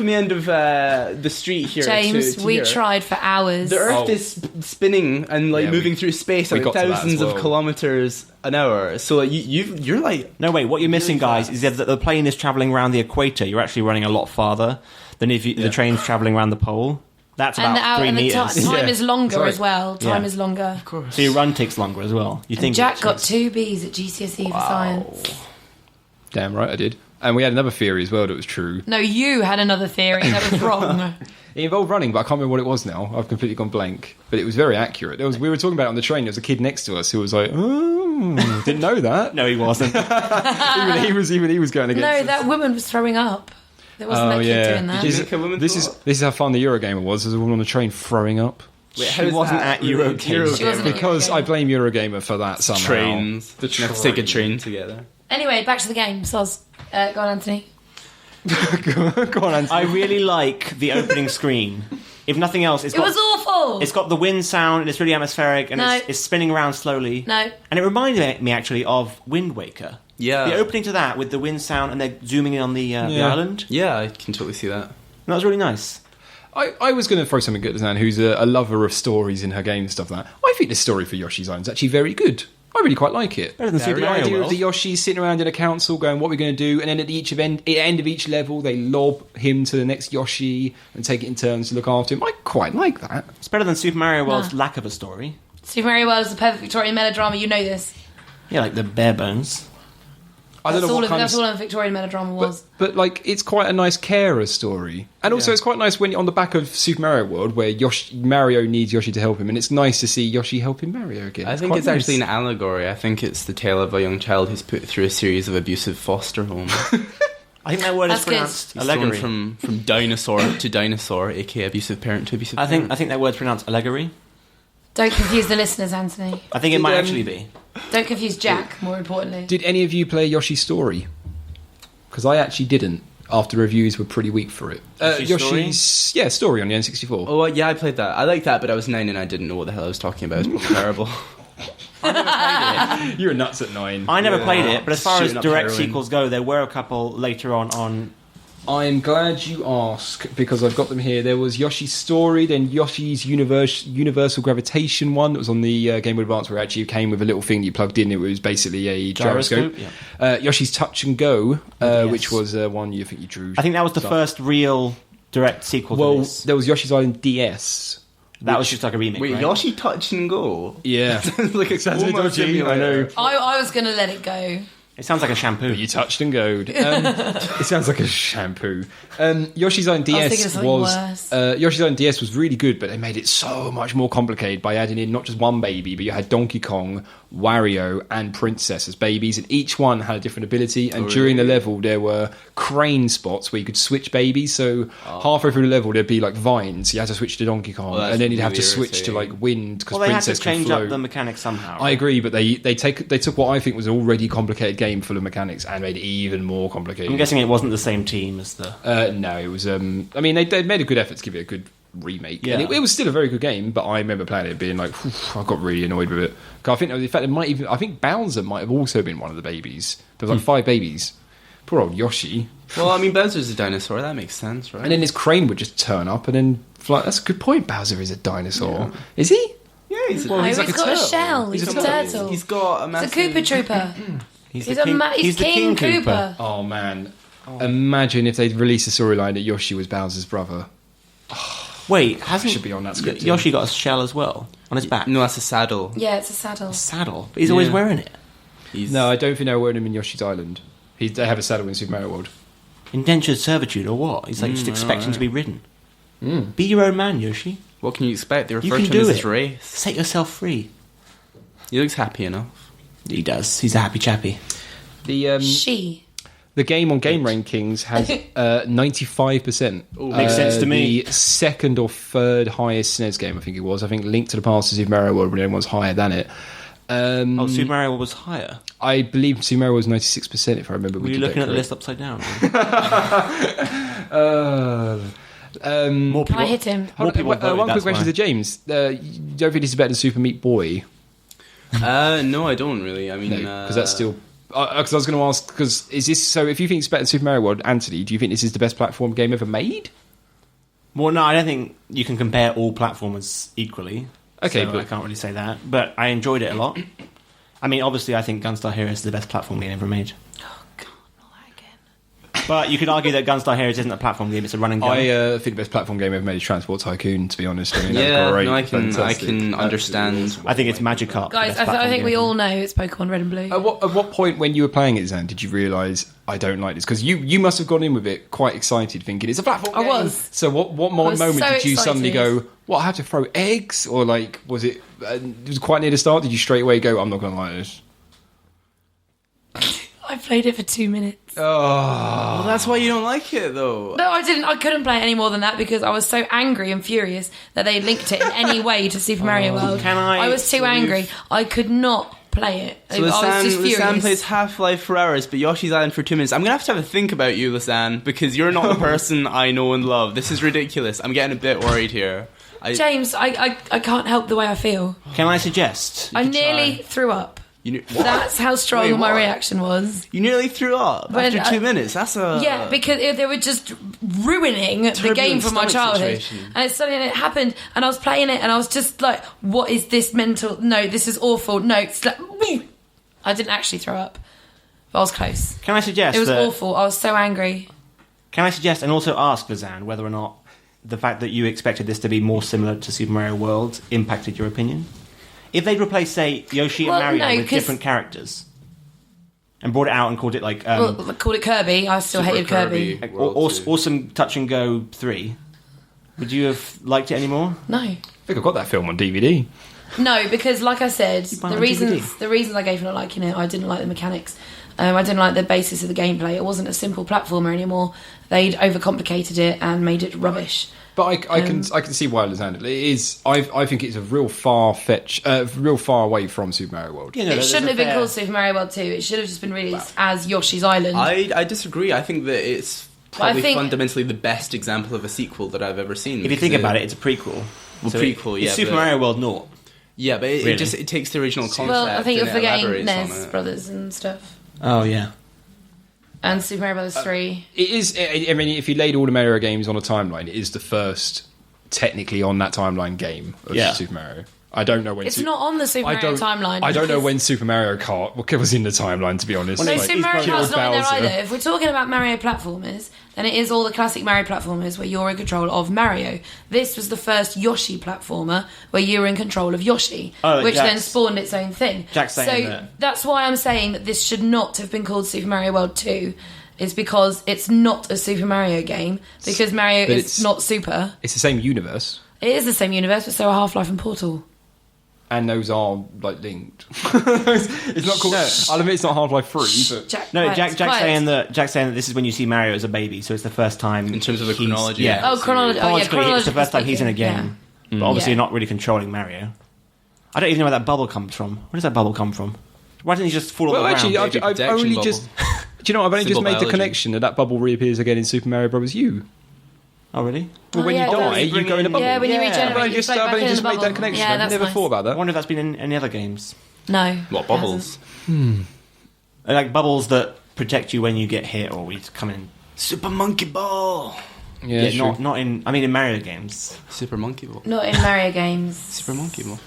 the end of the street here, James, to we here, tried for hours. the Earth is spinning and moving through space we at got to that thousands as well. of kilometers an hour. So like, you're like No, wait, what you're missing, guys, is that the plane is travelling around the equator. You're actually running a lot farther than if the train's travelling around the pole. That's and about 3 the metres. time is longer Sorry. as well. Time Yeah. is longer. So your run takes longer as well. You And think Jack got 2 Bs at GCSE for science. Damn right I did. And we had another theory as well that was true. No, you had another theory that was wrong. It involved running, but I can't remember what it was now. I've completely gone blank. But it was very accurate. We were talking about it on the train. There was a kid next to us who was like, oh, didn't know that. No, he wasn't. even he was going against No, us. that woman was throwing up. There wasn't that kid doing that. Did you make a woman This throw is up? this is how fun the Eurogamer was. There's a woman on the train throwing up. Wait, She how is wasn't that at Eurogamer. She wasn't at Because Eurogamer. I blame Eurogamer for that somehow. trains. You have to take a train together. Anyway, back to the game. Soz. Go on, Anthony. Go on, Anthony. I really like the opening screen. If nothing else, It was awful! It's got the wind sound, and it's really atmospheric, and No. it's spinning around slowly. No. And it reminded me, actually, of Wind Waker. Yeah. The opening to that, with the wind sound, and they're zooming in on the island. Yeah, I can totally see that. And that was really nice. I was going to throw something at Lysanne, who's a lover of stories in her game and stuff like that. I think the story for Yoshi's Island is actually very good. I really quite like it. Better than Super The Mario idea World. of the Yoshis sitting around in a council going, what are we going to do? And then at the end of each level, they lob him to the next Yoshi and take it in turns to look after him. I quite like that. It's better than Super Mario World's Nah. lack of a story. Super Mario World is the perfect Victorian melodrama. You know this. Yeah, like the bare bones. I don't know what kind That's of... all a Victorian melodrama was. But like, it's quite a nice carer story, and also it's quite nice when on the back of Super Mario World, where Mario needs Yoshi to help him, and it's nice to see Yoshi helping Mario again. I think quite it's nice. actually an allegory. I think it's the tale of a young child who's put through a series of abusive foster homes. I think that word That's is good. pronounced He's thrown allegory. from dinosaur to dinosaur, aka abusive parent to abusive I parent. think that word's pronounced allegory. Don't confuse the listeners, Anthony. I think it might actually be. Don't confuse Jack, more importantly. Did any of you play Yoshi's Story? Because I actually didn't. After reviews were pretty weak for it. Yoshi's Story on the N64. Oh, yeah, I played that. I liked that, but I was 9 and I didn't know what the hell I was talking about. It was probably terrible. You were nuts at 9. I never played it, but as far as Shooting up direct heroin. sequels go, there were a couple later on. I'm glad you asked because I've got them here. There was Yoshi's Story, then Yoshi's Universal Gravitation one that was on the Game Boy Advance, where it actually came with a little thing that you plugged in. It was basically a gyroscope. Yoshi's Touch and Go, which was one you think you drew. I think that was the first real direct sequel to Well, this. there was Yoshi's Island DS. That was just like a remake, Wait, right? Yoshi Touch and Go? Yeah. Sounds like a Sounds a bit coma dodgy, I know. simulator. I was going to let it go. It sounds like a shampoo. You touched and goed. It sounds like a shampoo. Yoshi's Island I was thinking of DS something worse. Yoshi's Island DS was really good, but they made it so much more complicated by adding in not just one baby, but you had Donkey Kong, Wario, and Princess as babies, and each one had a different ability. And during the level, there were crane spots where you could switch babies. So halfway through the level, there'd be like vines. You had to switch to Donkey Kong, that's and then you'd have to really switch to irritating. like wind because Well, they had to Princess can change float. up the mechanics somehow. I agree, but they took what I think was an already complicated game game full of mechanics and made it even more complicated. I'm guessing it wasn't the same team as the... No, it was... I mean, they made a good effort to give it a good remake. Yeah. And it was still a very good game, but I remember playing it being like, I got really annoyed with it. I think, in fact, I think Bowser might have also been one of the babies. There was like 5 babies. Poor old Yoshi. Well, I mean, Bowser's a dinosaur. That makes sense, right? And then his crane would just turn up and then fly. That's a good point. Bowser is a dinosaur. Yeah. Is he? Yeah, he's No, he's got a shell. He's a turtle. He's got a massive... He's a Koopa Trooper. He's King Koopa. Koopa. Oh, man. Imagine if they'd released a storyline that Yoshi was Bowser's brother. Wait, hasn't... should be on that script. Yoshi got a shell as well on his back? No, that's a saddle. Yeah, it's a saddle. Saddle? But he's always wearing it. No, I don't think they're wearing him in Yoshi's Island. They have a saddle in Super Mario World. Indentured servitude or what? He's like just expecting to be ridden. Be your own man, Yoshi. What can you expect? They You refer can to him do as it. his race. Set yourself free. He looks happy enough. He does. He's a happy chappy. The game on Game Rankings has 95%. Makes sense to me. The second or third highest SNES game, I think it was. I think Link to the Past is Super Mario World, but everyone's higher than it. Super Mario World was higher. I believe Super Mario was 96%, if I remember. Were you looking at the list upside down? Can I hit him? One quick question to James. You don't think this is better than Super Meat Boy? No, I don't really. I mean, because that's still... Because I was going to ask, because is this... So if you think it's better than Super Mario World, Anthony, do you think this is the best platform game ever made? Well, no, I don't think you can compare all platformers equally. Okay, so but I can't really say that. But I enjoyed it a lot. I mean, obviously, I think Gunstar Heroes is the best platform game ever made. Oh, God, not that again. But you could argue that Gunstar Heroes isn't a platform game; it's a run and gun. I think the best platform game ever made is Transport Tycoon. To be honest, I mean, yeah, that's great. no, I can Fantastic. understand. I think it's Magikarp. Guys, I think we all know it's Pokemon Red and Blue. At what point when you were playing it, Zan, did you realise I don't like this? Because you must have gone in with it quite excited, thinking it's a platform game. I was. So what moment so did you excited. suddenly go, "What? I have to throw eggs?" Or like, was it? It was quite near the start. Did you straight away go, "I'm not going to like this"? I played it for 2 minutes. Well, that's why you don't like it, though. No, I didn't. I couldn't play it any more than that because I was so angry and furious that they linked it in any way to Super Mario World. I was too angry. I could not play it. So I was just furious. Lysanne plays Half-Life for hours, but Yoshi's Island for 2 minutes. I'm going to have a think about you, Lysanne, because you're not the person I know and love. This is ridiculous. I'm getting a bit worried here. James, I can't help the way I feel. Can I suggest? I nearly threw up. What? That's how strong Wait, my what? reaction was. You nearly threw up When after 2 minutes. That's a... Yeah, because they were just ruining the game from my stomach childhood. situation. And suddenly it happened, and I was playing it, and I was just like, what is this mental... No, this is awful. No, it's like... I didn't actually throw up. But I was close. Can I suggest It was that, awful. I was so angry. Can I suggest and also ask Lysanne whether or not the fact that you expected this to be more similar to Super Mario World impacted your opinion? If they'd replaced, say, Yoshi and Mario with different characters and brought it out and called it like... Well, called it Kirby. I still Super hated Kirby. like, Awesome Touch and Go 3, would you have liked it anymore? No. I think I've got that film on DVD. No, because like I said, buy it the on reasons DVD. I gave for not liking it, I didn't like the mechanics. I didn't like the basis of the gameplay. It wasn't a simple platformer anymore. They'd overcomplicated it and made it rubbish. But I can see why Lysanne. It is. I think it's a real far away from Super Mario World. Yeah, no, It shouldn't have been called Super Mario World 2. It should have just been released as Yoshi's Island. I disagree. I think that it's probably think- fundamentally the best example of a sequel that I've ever seen. If you think about it, it's a prequel. Well, So prequel, yeah. It's Super but- Mario World 0. Yeah, but it Really? it takes the original concept. Well, I think and you're it forgetting elaborates on NES it. Brothers and stuff. Oh, yeah. And Super Mario Brothers 3. It is. I mean, if you laid all the Mario games on a timeline, it is the first technically on that timeline game of Super Mario. I don't know when It's not on the Super Mario timeline. I don't know because- when Super Mario Kart was in the timeline, to be honest. No, Like, Super Mario killed Kart's not in there Bowser. either. If we're talking about Mario platformers, then it is all the classic Mario platformers where you're in control of Mario. This was the first Yoshi platformer where you were in control of Yoshi, which then spawned its own thing. Jack's saying so that. that's why I'm saying that this should not have been called Super Mario World 2, is because it's not a Super Mario game, because Mario But is it's- not Super. It's the same universe, It is the same universe, but so are Half-Life and Portal. and those are like linked. It's not called. I'll admit it's not Half-Life 3, but Quiet. saying that this is when you see Mario as a baby, so it's the first time In terms of the he's- chronology. Yeah. Oh, chronology. Oh, yeah, Chronologically, it's the first time he's in a speaking, game, but obviously Yeah. you're not really controlling Mario. I don't even know where that bubble comes from. Where does that bubble come from? Why didn't you just fall on Well, the actually, ground? I've only bubble. just. Do you know? I've only just Simple made the biology. connection that bubble reappears again in Super Mario Bros. U. Oh, really? Well, when yeah, you it die, does. you go in a bubble. Yeah, when you Yeah. regenerate, I've you just, float I've back only in just the made bubble. that connection. Yeah, I've that's never nice. thought about I that. wonder if that's been in any other games. No. What, bubbles? Like bubbles that protect you when you get hit or we come in. Super Monkey Ball. Yeah, sure. not in. I mean, in Mario games. Super Monkey Ball. Not in Mario games. Super Monkey Ball.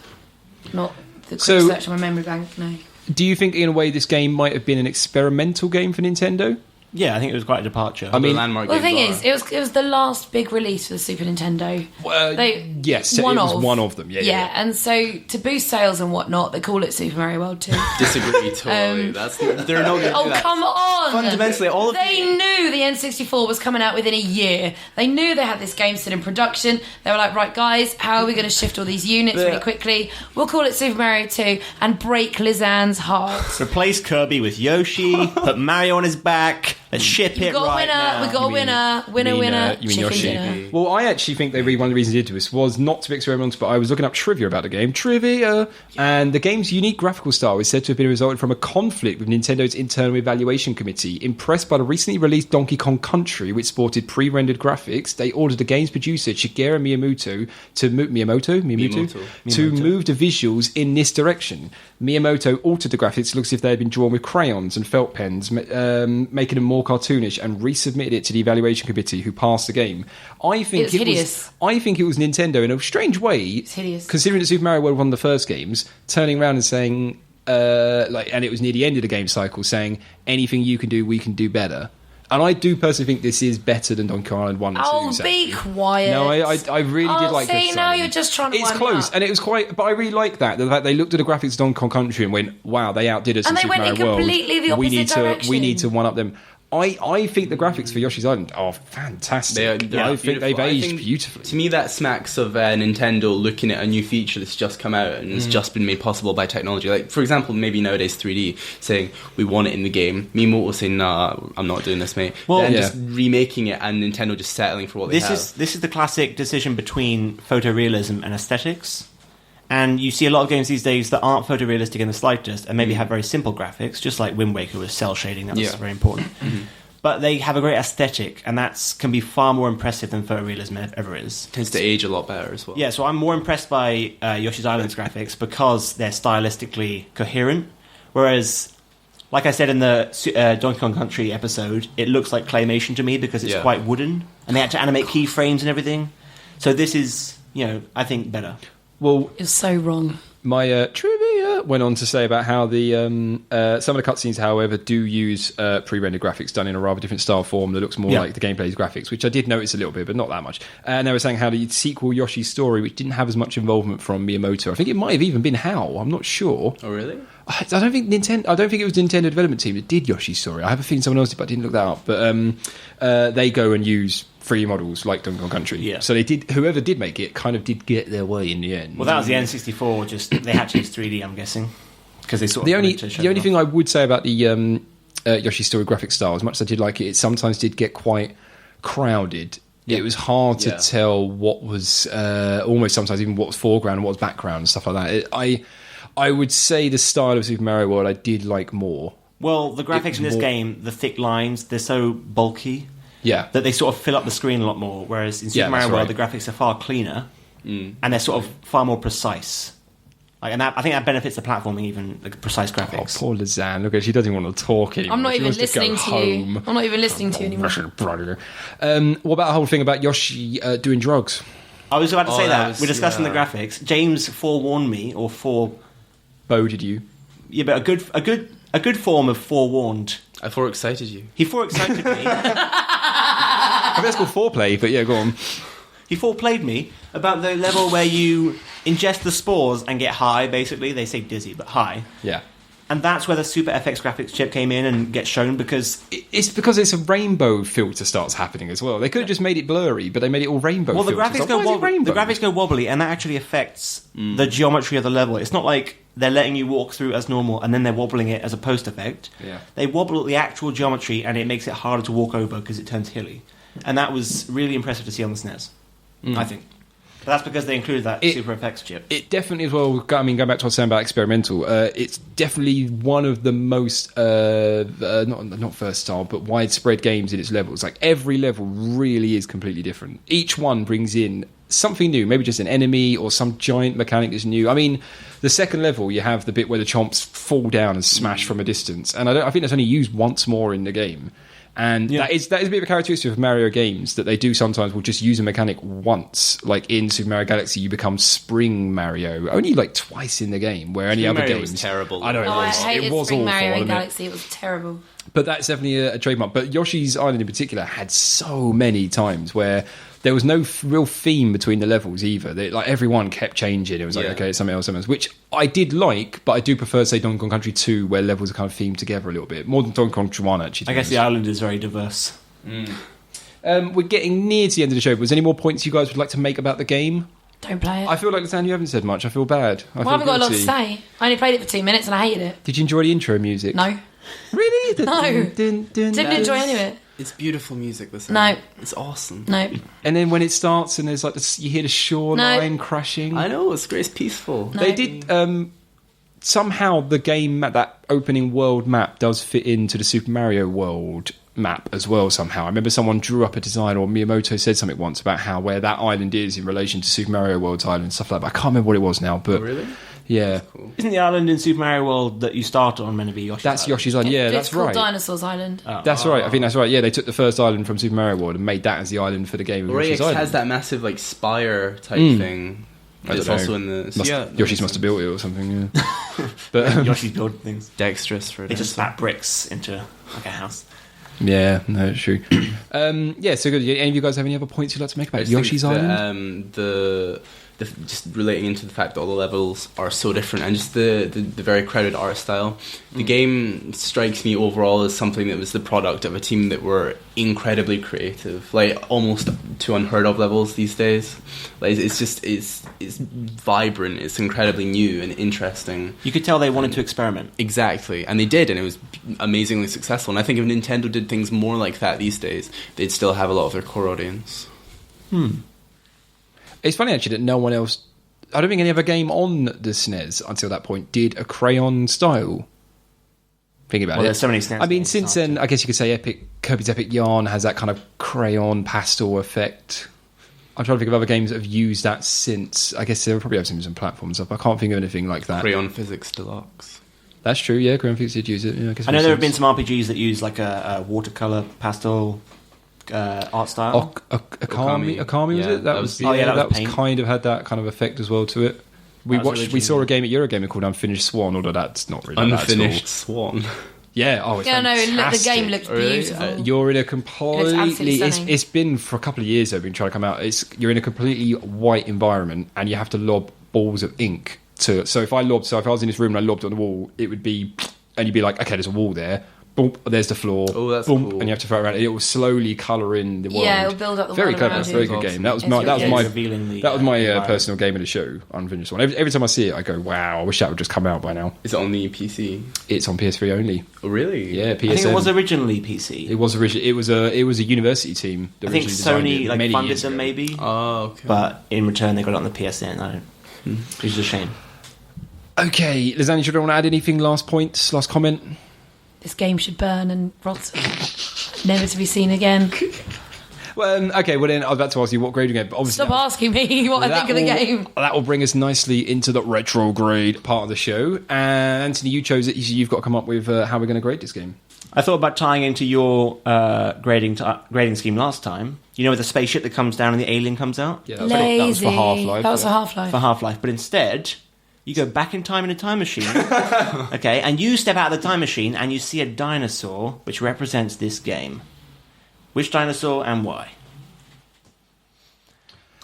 Not the quick So- search on my memory bank, no. Do you think, in a way, this game might have been an experimental game for Nintendo? Yeah, I think it was quite a departure. I mean- The landmark Well, the thing games is, it was the last big release for the Super Nintendo. Yes, it was one of them. Yeah. and so to boost sales and whatnot, they call it Super Mario World 2. disagree totally. They're not going to do Oh, that. come on! Fundamentally, all of They knew the N64 was coming out within a year. They knew they had this game still in production. They were like, right, guys, how are we going to shift all these units really quickly? We'll call it Super Mario 2 and break Lysanne's heart. Replace Kirby with Yoshi, put Mario on his back, let's ship We it got a right winner, now. we got a winner, winner, you mean chicken Yoshi? dinner. Well, I actually think one of the reasons they did this was not to be experimental, but I was looking up trivia about the game. Trivia! And the game's unique graphical style is said to have been resulted from a conflict with Nintendo's internal evaluation committee. Impressed by the recently released Donkey Kong Country, which sported pre-rendered graphics, they ordered the game's producer, Shigeru Miyamoto, to move the visuals in this direction. Miyamoto altered the graphics to look as if they had been drawn with crayons and felt pens, making them more cartoonish, and resubmitted it to the evaluation committee, who passed the game. I think It's hideous. I think it was Nintendo in a strange way. It's hideous. Considering that Super Mario World was one of the first games, turning around and saying, and it was near the end of the game cycle, saying anything you can do, we can do better. And I do personally think this is better than Donkey Kong Island 1 and 2. Oh, sadly. be quiet. No, I really did like see, this. now you're just trying to It's wind me close, up. and it was quite. But I really like that. The fact they looked at the graphics of Donkey Kong Country and went, "Wow, they outdid us." And in they Super went in Mario World. completely the We need opposite direction. We need to one up them. I think the graphics for Yoshi's Island are fantastic. I think they've aged beautifully. To me, that smacks of Nintendo looking at a new feature that's just come out and has just been made possible by technology. Like, for example, maybe nowadays 3D, saying, we want it in the game. Miyamoto saying, nah, I'm not doing this, mate. Well, then yeah. just remaking it and Nintendo just settling for what they have. This is the classic decision between photorealism and aesthetics. And you see a lot of games these days that aren't photorealistic in the slightest and maybe have very simple graphics, just like Wind Waker with cell shading, that was very important. But they have a great aesthetic, and that can be far more impressive than photorealism ever is. Tends to age a lot better as well. Yeah, so I'm more impressed by Yoshi's Island's graphics because they're stylistically coherent, whereas, like I said in the Donkey Kong Country episode, it looks like claymation to me because it's quite wooden, and they had to animate keyframes and everything. So this is, I think better. Well, You're so wrong. my trivia went on to say about how the some of the cutscenes, however, do use pre-rendered graphics done in a rather different style form that looks more like the gameplay's graphics, which I did notice a little bit, but not that much. And they were saying how the sequel Yoshi's Story, which didn't have as much involvement from Miyamoto, I think it might have even been HAL, I'm not sure. Oh, really? I don't think it was the Nintendo development team that did Yoshi's Story. I have a feeling someone else did, but I didn't look that up. But they go and use 3D models like Donkey Kong Country. Yeah. So they did. Whoever did make it kind of did get their way in the end. Well, that was the N64. Just they had to use 3D, I'm guessing, because they sort of The wanted to show only it thing off. I would say about the Yoshi's Story graphic style, as much as I did like it, it sometimes did get quite crowded. It was hard to tell what was almost sometimes even what was foreground and what was background and stuff like that. I would say the style of Super Mario World I did like more. Well, the graphics in this game, the thick lines, they're so bulky Yeah. that they sort of fill up the screen a lot more. Whereas in Super Yeah, Mario that's World, right. the graphics are far cleaner and they're sort of far more precise. I think that benefits the platforming, even the precise Oh, graphics. poor Lysanne. Look, she doesn't even want to talk anymore. I'm not She even wants to go listening to you. home. I'm not even listening to you anymore. What about the whole thing about Yoshi doing drugs? I was about to say that that. was- We're discussing the yeah. graphics. James forewarned me, or Boded you? yeah, but a good form of forewarned. I excited you. He foreexcited me. I think that's called foreplay, but yeah, go on. He foreplayed me about the level where you ingest the spores and get high, basically. They say dizzy, but high. Yeah. And that's where the Super FX graphics chip came in and gets shown because... It's because it's a rainbow filter starts happening as well. They could have just made it blurry, but they made it all rainbow Well, the filters. graphics, Like, go why is it wobbly, rainbow? the graphics go wobbly, and that actually affects the geometry of the level. It's not like they're letting you walk through as normal and then they're wobbling it as a post effect. Yeah. They wobble the actual geometry and it makes it harder to walk over because it turns hilly. And that was really impressive to see on the SNES, I think. But that's because they included that Super effects chip. It definitely as well. I mean, going back to what I was saying about experimental, it's definitely one of the most not versatile but widespread games in its levels. Like every level really is completely different. Each one brings in something new, maybe just an enemy or some giant mechanic is new. I mean, the second level you have the bit where the chomps fall down and smash from a distance, and I think that's only used once more in the game. And that is a bit of a characteristic of Mario games that they do sometimes will just use a mechanic once. Like in Super Mario Galaxy, you become Spring Mario only like twice in the game, where any other games was terrible. I know I hated it was Spring awful, Mario in wasn't it? Galaxy. It was terrible. But that's definitely a trademark. But Yoshi's Island in particular had so many times where there was no real theme between the levels either. Like everyone kept changing. It was like, okay, it's something else, which I did like, but I do prefer, say, Donkey Kong Country 2, where levels are kind of themed together a little bit more than Donkey Kong Country 1. Actually, I guess the island is very diverse. We're getting near to the end of the show. But was there any more points you guys would like to make about the game? Don't play it. I feel like, Lysanne, you haven't said much. I feel bad. I haven't got a lot to say. I only played it for 2 minutes and I hated it. Did you enjoy the intro music? No. Really? No. Didn't enjoy any of it. It's beautiful music. This No. It's awesome. No. And then when it starts and there's like this, you hear the shoreline crashing. I know, it's great. It's peaceful. No. They did somehow the game that opening world map does fit into the Super Mario World map as well somehow. I remember someone drew up a design, or Miyamoto said something once about where that island is in relation to Super Mario World's island and stuff like that. I can't remember what it was now, but really? Yeah. Cool. Isn't the island in Super Mario World that you start on meant to be Yoshi's That's Island? Yoshi's Island. Yeah, It's that's called right. Dinosaurs Island. That's right. I think that's right. Yeah, they took the first island from Super Mario World and made that as the island for the game. Of Yoshi's Rex Island. has that massive like spire type thing. It's don't also know. in the Yoshi's must have built it or something. Yeah. But Yoshi's building things. dexterous for it. They just spat bricks into like a house. yeah, no, it's true. Yeah, so good. Any of you guys have any other points you'd like to make about Yoshi's Island? Just relating into the fact that all the levels are so different and just the very crowded art style. The game strikes me overall as something that was the product of a team that were incredibly creative, like almost to unheard of levels these days. Like it's vibrant, it's incredibly new and interesting. You could tell they wanted to experiment. Exactly, and they did, and it was amazingly successful. And I think if Nintendo did things more like that these days, they'd still have a lot of their core audience. It's funny actually that no one else. I don't think any other game on the SNES until that point did a crayon style. Think about it. There's so many SNES I mean, games since then, I guess you could say Kirby's Epic Yarn has that kind of crayon pastel effect. I'm trying to think of other games that have used that since. I guess there probably have some platforms up. I can't think of anything like that. Crayon Physics Deluxe. That's true. Yeah, Crayon Physics did use it. Yeah, I know there have been some RPGs that use like a watercolor pastel art style. Akami was Yeah, it? That was paint. kind of had that kind of effect as well to it. We saw a game at Eurogamer called Unfinished Swan, although that's not really Unfinished Swan. Yeah, it's fantastic. The game looked beautiful. You're in a absolutely stunning. it's been for a couple of years they've been trying to come out. You're in a completely white environment and you have to lob balls of ink so if I was in this room and I lobbed on the wall, it would be, and you'd be like, okay, there's a wall there. Boom, there's the floor. Oh, that's boom, cool. and you have to throw it around. It will slowly colour in the world. Yeah, it'll build up the very world clever. around It's a you. very good game. That was It's my really good. personal game of the show. Unfinished One. Every time I see it, I go, wow! I wish that would just come out by now. Is it on the PC? It's on PS3 only. Oh, really? Yeah, PSN. I think it was originally PC. It was originally. It was a university team. That I think originally designed Sony it many funded years them ago. maybe, Oh, okay. but in return they got it on the PSN. Which is a shame. Okay, Lysanne, should I want to add anything? Last point, last comment. This game should burn and rot, never to be seen again. Well, okay. Well, then I was about to ask you what grade you get, but obviously Stop asking me what I think of the game. That will bring us nicely into the retrograde part of the show. And Anthony, you chose it. You've got to come up with how we're going to grade this game. I thought about tying into your grading scheme last time. You know, with the spaceship that comes down and the alien comes out? Yeah, Lazy. that was for Half-Life. That was for Half-Life. For Half-Life. But instead, you go back in time in a time machine, okay, and you step out of the time machine and you see a dinosaur which represents this game. Which dinosaur and why?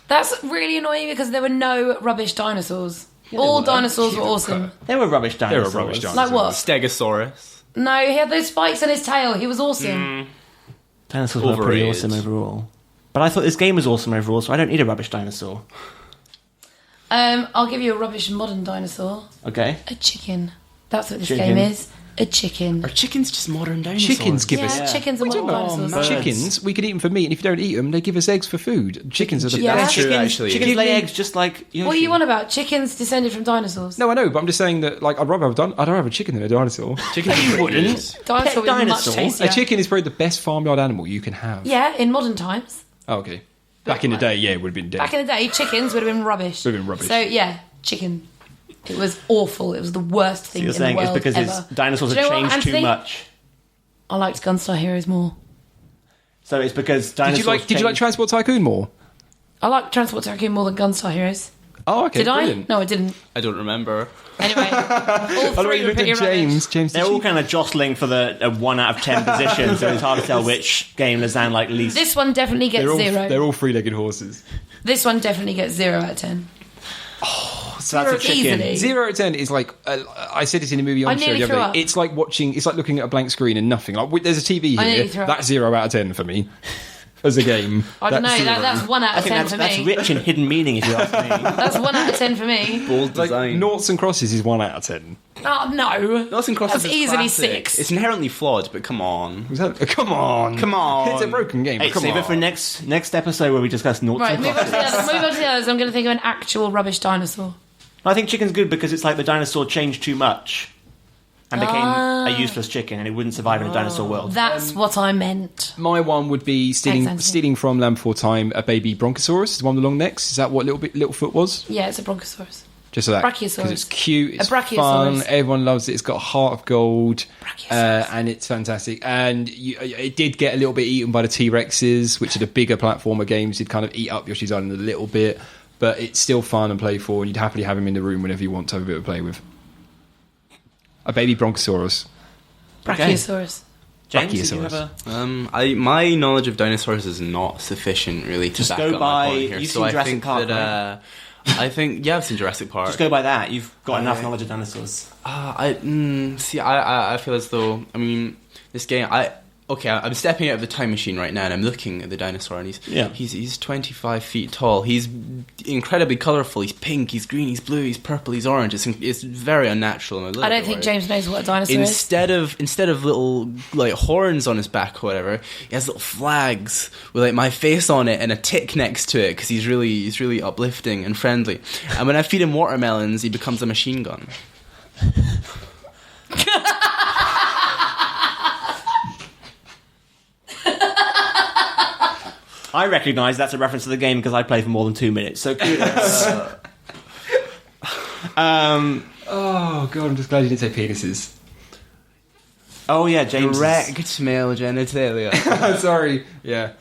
That's really annoying because there were no rubbish dinosaurs. All dinosaurs were awesome. They were rubbish dinosaurs. Like what? Stegosaurus. No, he had those spikes on his tail. He was awesome. Dinosaurs were pretty Overrated. awesome overall. But I thought this game was awesome overall, so I don't need a rubbish dinosaur. I'll give you a rubbish modern dinosaur. Okay. A chicken. That's what this Chicken. game is. A chicken. Are chickens just modern dinosaurs? Chickens give us... Yeah, chickens are What are you modern talking about? dinosaurs. Chickens, we can eat them for meat, and if you don't eat them, they give us eggs for food. Chickens are the Yeah. best. True, chickens, actually. chickens Give lay me- eggs just like Yoshi. What are you on about? Chickens descended from dinosaurs. No, I know, but I'm just saying that, like, I'd rather have a chicken than a dinosaur. Chickens are pretty good. Dinosaur Pet is much dinosaur? tastier. A chicken is probably the best farmyard animal you can have. Yeah, in modern times. Oh, okay. Back in the day, yeah, it would have been dead. Back in the day, chickens would have been rubbish. Would have been rubbish. So yeah, chicken. It was awful. It was the worst thing You're in saying the it's world because ever. dinosaurs Do you have know what, changed too Anthony? much. I liked Gunstar Heroes more. So it's because dinosaurs Did you like Transport Tycoon more? I like Transport Tycoon more than Gunstar Heroes. Oh, okay. Did brilliant. I? No, I didn't. I don't remember. Anyway, all By the way, three you were looked pretty at rubbish. James. They're Did all you- kind of jostling for the 1 out of 10 position, so it's hard to tell which game Lysanne like least. This one definitely gets zero. They're all three-legged horses. This one definitely gets 0 out of 10. So that's a chicken. Easily. 0 out of 10 is like I said it in the movie I on show nearly the other threw day. up. It's like looking at a blank screen and nothing. Like there's a TV I nearly here. threw up. That's 0 out of 10 for me as a game. I don't know. That's zero. That's 1 out I of think 10 for that's me. rich in hidden meaning, if you ask me. That's 1 out of 10 for me. Bold Like design. noughts and crosses is 1 out of 10. Oh no. Noughts and Crosses That's is easily classic. 6. It's inherently flawed, but come on. Come on, Come on. It's a broken game. Hey, Come save on. it for next episode where we discuss noughts Right, and move on to crosses. the others. Move on to the others. I'm going to think of an actual rubbish dinosaur. I think chicken's good because it's like the dinosaur changed too much and became a useless chicken, and it wouldn't survive in a dinosaur world. That's what I meant. My one would be Thanks, Anthony. stealing from Land Before Time a baby bronchosaurus, the one with the long necks. Is that what Littlefoot was? Yeah, it's a bronchosaurus. Just so that Brachiosaurus. because it's cute, it's A brachiosaurus. fun, everyone loves it. It's got a heart of gold, Brachiosaurus. and it's fantastic. And it did get a little bit eaten by the T-Rexes, which are the bigger platformer games. You'd kind of eat up Yoshi's Island a little bit, but it's still fun and playful, and you'd happily have him in the room whenever you want to have a bit of play with. A baby bronchosaurus. Brachiosaurus. James, did you Brachiosaurus. have a... My knowledge of dinosaurs is not sufficient really to Just back go up by- my point here. you've So seen I Jurassic think Park, that I think I've seen Jurassic Park. Just go by that. You've got enough knowledge of dinosaurs. I feel as though this game. I'm stepping out of the time machine right now, and I'm looking at the dinosaur, and he's 25 feet tall. He's incredibly colourful. He's pink. He's green. He's blue. He's purple. He's orange. It's very unnatural. And I don't think James knows what a dinosaur is. Instead of little like horns on his back or whatever, he has little flags with like my face on it and a tick next to it because he's really uplifting and friendly. And when I feed him watermelons, he becomes a machine gun. I recognise that's a reference to the game because I played for more than 2 minutes. So kudos. Oh god, I'm just glad you didn't say penises. Oh yeah, James. Direct male genitalia. Sorry. Yeah.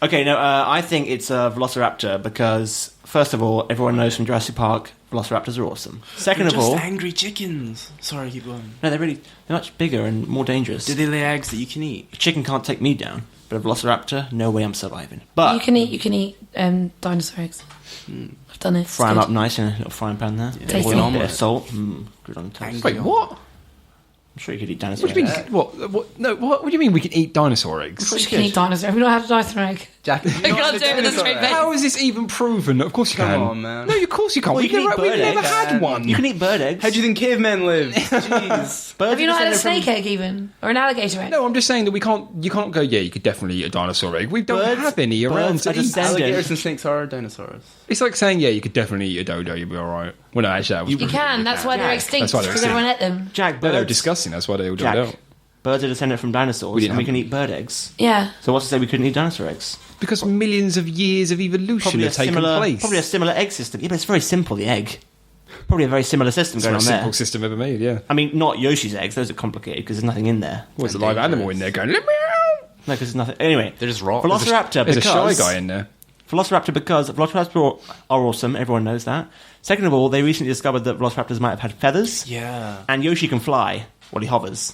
Okay, no, I think it's a Velociraptor because, first of all, everyone knows from Jurassic Park, Velociraptors are awesome. Second of all, angry chickens. Sorry, keep going. no, they're much bigger and more dangerous. Do they lay eggs that you can eat? A chicken can't take me down, but a Velociraptor, no way I'm surviving. But You can eat dinosaur eggs. I've done it. fry them up nice in a little frying pan there. Tasty. Oil, bit Omelette. of salt, good on toast. Wait, what? I'm sure you could eat dinosaur What do you eggs. mean? What? No. What do you mean we can eat dinosaur eggs? Of course you can eat dinosaur. Have you not had a dinosaur egg? Jack, I can't do it with a straight face. How is this even proven? Of course you Come can. on, man. No, of course you can't. Well, you we've can eat never, bird we've never eggs. had one. You can eat bird eggs. How do you think cavemen live? Jeez. Birds Have you not had a descended snake egg even? Or an alligator egg? No, I'm just saying that we can't. You can't go. Yeah, you could definitely eat a dinosaur egg. We don't Birds- have any around birds to are eat. descended- Alligators and snakes are dinosaurs. It's like saying, yeah, you could definitely eat a dodo. You'd be all right. Well, no, actually, that was You can. That's why they're Jack. extinct. That's why they're Because extinct. everyone ate them. Jack, No, birds, they were disgusting. That's why they all died Jack, out. birds are descended from dinosaurs, We didn't and we have can them. eat bird eggs. Yeah. So what's to say we couldn't eat dinosaur eggs? Because millions of years of evolution have taken place. Probably a similar egg system. Yeah, but it's very simple, the egg. Probably a very similar system It's the going on most there. simple system ever made. Yeah. I mean, not Yoshi's eggs. Those are complicated because there's nothing in there. What's a live animal in there going? Let me out. No, because there's nothing. Anyway, They're just raw. Velociraptor There's a shy because guy in there. Velociraptor are awesome. Everyone knows that. Second of all, they recently discovered that Velociraptors might have had feathers, Yeah. and Yoshi can fly while he hovers.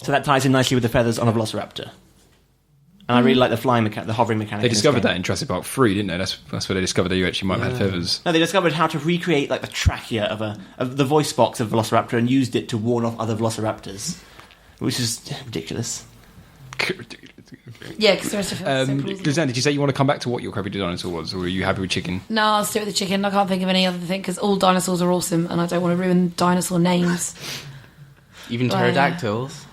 So that ties in nicely with the feathers on a Velociraptor. And I really like the flying mechanic, the hovering mechanic. They in this discovered game. that in Jurassic Park 3, didn't they? That's where they discovered that you actually might have had feathers. No, they discovered how to recreate like the trachea of the voice box of Velociraptor and used it to warn off other Velociraptors, which is ridiculous. Yeah, because the rest of it was so plausible. Lysanne, did you say you want to come back to what your crappy dinosaur was, or are you happy with chicken? No, I'll stick with the chicken. I can't think of any other thing because all dinosaurs are awesome and I don't want to ruin dinosaur names. Even Well, pterodactyls.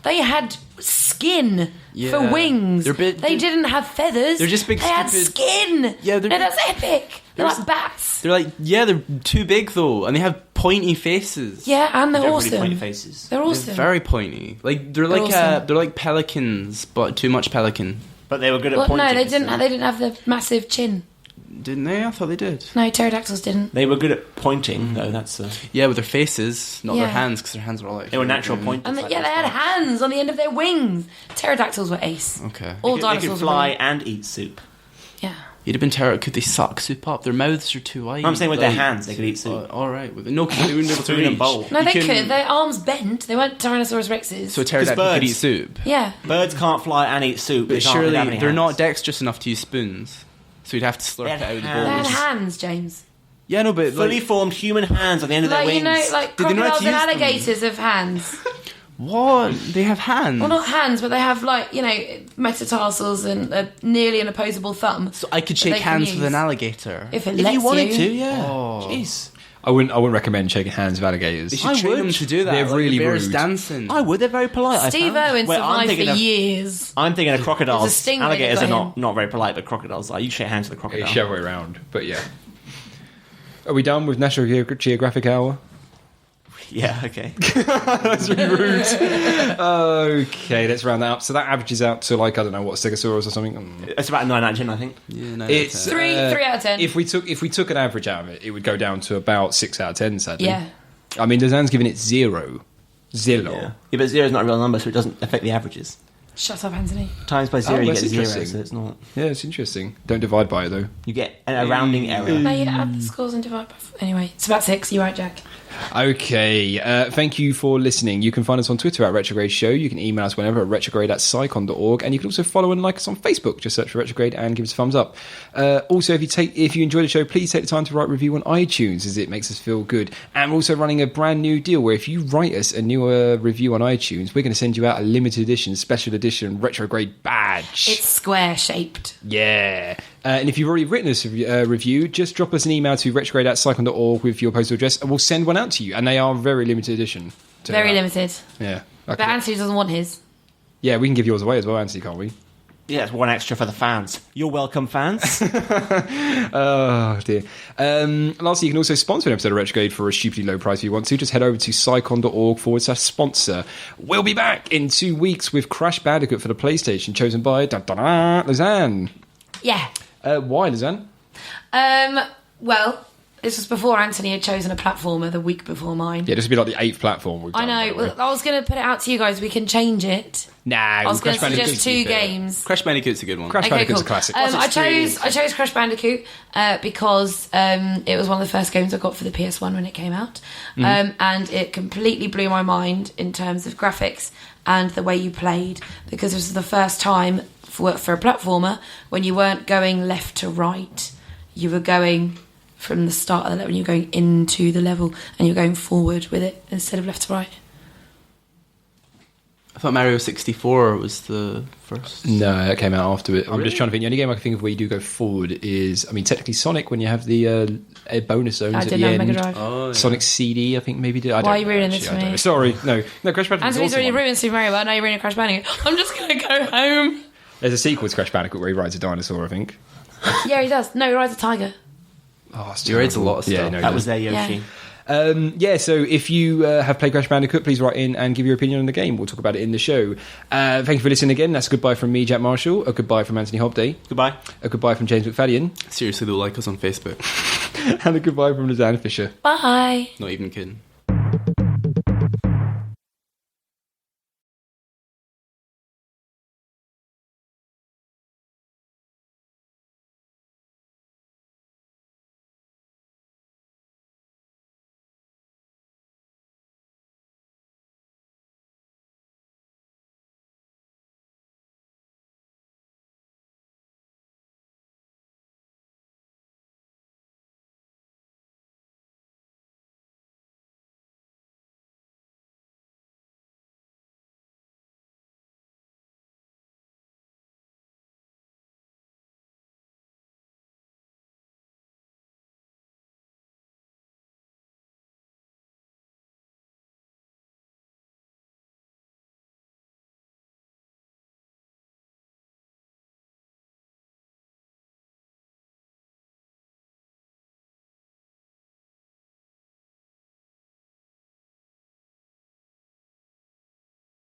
They had skin for wings. They didn't have feathers. They're just big, They had stupid- skin. Yeah, no, that's epic. They're like bats. They're they're too big though, and they have pointy faces. Yeah, and they're Don't awesome. really point faces. They're awesome. They're very pointy. They're awesome. they're like pelicans, but too much pelican. But they were good at Well, pointing. no, they didn't. They didn't have the massive chin. Didn't they? I thought they did. No, pterodactyls didn't. They were good at pointing, though. That's Yeah, with their faces, not Yeah. their hands, because their hands were all they were natural pointers. And like they had those. hands on the end of their wings. Pterodactyls were ace. Okay. All They dinosaurs could fly were. and eat soup. Yeah. You'd have been terrible. Could they suck soup up? Their mouths are too wide. I'm saying with their hands, they could eat soup. All right. No, they wouldn't be able to Spoon and reach. bowl. No, You they can- could. Their arms bent. They weren't Tyrannosaurus Rexes. So a pterodactyl could birds- eat soup. yeah. Birds can't fly and eat soup. But they can't surely have any they're hands. not dexterous enough to use spoons. So you'd have to slurp They it had out of the hands. They had bowls. hands, James. Yeah, no, but fully formed human hands on the end of their Like, wings. you know, like Did they know how to crocodiles and use them? alligators have hands. what? They have hands. Well, not hands, but they have, like, you know, metatarsals and nearly an opposable thumb. So I could that shake they can hands with use. an alligator. If it if lets you wanted you. to, yeah. Oh. Jeez. I wouldn't recommend shaking hands with alligators. They should I train would. them to do that. They're like really the bears rude. dancing. I would. They're very polite. Steve I found. Irwin Wait, I'm survived for thinking of- years. I'm thinking of crocodiles. There's a stingray Alligators that are got not very polite, but crocodiles are. You shake hands with a crocodile. It's the other way around, but yeah. Are we done with National Geographic Hour? Yeah, okay. That's really rude. Okay, let's round that up. So that averages out to, like, I don't know, what, Stegosaurus or something? It's about 9 out of 10, I think. Yeah, no, It's Three out of 10. If we took an average out of it, it would go down to about 6 out of 10, sadly. Yeah. I mean, Lysanne's giving it 0. Zero. Yeah, but 0 is not a real number, so it doesn't affect the averages. Shut up, Anthony. Times by 0, you that's get 0, interesting. so it's not... Yeah, it's interesting. Don't divide by it, though. You get a rounding error. No, you add the scores and divide by... Anyway, it's about 6. You're right, Jack. Okay, thank you for listening. You can find us on Twitter at Retrograde Show. You can email us whenever at retrograde@psychon.org, and you can also follow and like us on Facebook. Just search for Retrograde and give us a thumbs up. Also, if you enjoy the show, please take the time to write a review on iTunes, as it makes us feel good. And we're also running a brand new deal where if you write us a new review on iTunes, we're going to send you out a limited edition, special edition Retrograde badge. It's square-shaped. Yeah. And if you've already written us a review, just drop us an email to retrograde@psychon.org with your postal address, and we'll send one out to you. And they are very limited edition. Very limited. Yeah. Okay. But Anthony doesn't want his. Yeah, we can give yours away as well, Anthony, can't we? Yeah, it's one extra for the fans. You're welcome, fans. Oh, dear. Lastly, you can also sponsor an episode of Retrograde for a stupidly low price if you want to. Just head over to psychon.org/sponsor. We'll be back in 2 weeks with Crash Bandicoot for the PlayStation, chosen by Lysanne. Yeah. Why, Lysanne? Well, this was before Anthony had chosen a platformer the week before mine. Yeah, this would be like the 8th platform we've I done. by know. the way. Well, I was going to put it out to you guys. We can change it. Nah, I was going Crash to suggest Bandicoot's 2 fair. games. Crash Bandicoot's a good one. Crash Bandicoot's a classic. I chose Crash Bandicoot because it was one of the first games I got for the PS1 when it came out, and it completely blew my mind in terms of graphics and the way you played, because this was the first time for a platformer when you weren't going left to right, you were going from the start of the level, you're going into the level and you're going forward with it instead of left to right. I thought Mario 64 was the first. No, that came out after it. I'm just trying to think. The only game I can think of where you do go forward is, I mean, technically Sonic, when you have the bonus zones I at didn't the have end. Mega Drive. Oh, yeah. Sonic CD, I think maybe did. I Why don't are you know, ruining actually, this I for don't me? know. Sorry, no. Crash Bandicoot. Anthony's already ruined Super Mario World, now you're ruining Crash Bandicoot. I'm just going to go home. There's a sequel to Crash Bandicoot where he rides a dinosaur, I think. Yeah, he does. No, he rides a tiger. Oh, it's He rides a lot of Yeah, stuff. no, he That does. was their Yoshi. Yeah. So if you have played Crash Bandicoot, please write in and give your opinion on the game. We'll talk about it in the show. Thank you for listening again. That's a goodbye from me, Jack Marshall. A goodbye from Anthony Hobday. Goodbye. A goodbye from James McFadyen. Seriously, they'll like us on Facebook. And a goodbye from Lysanne Fisher. Bye. Not even kidding.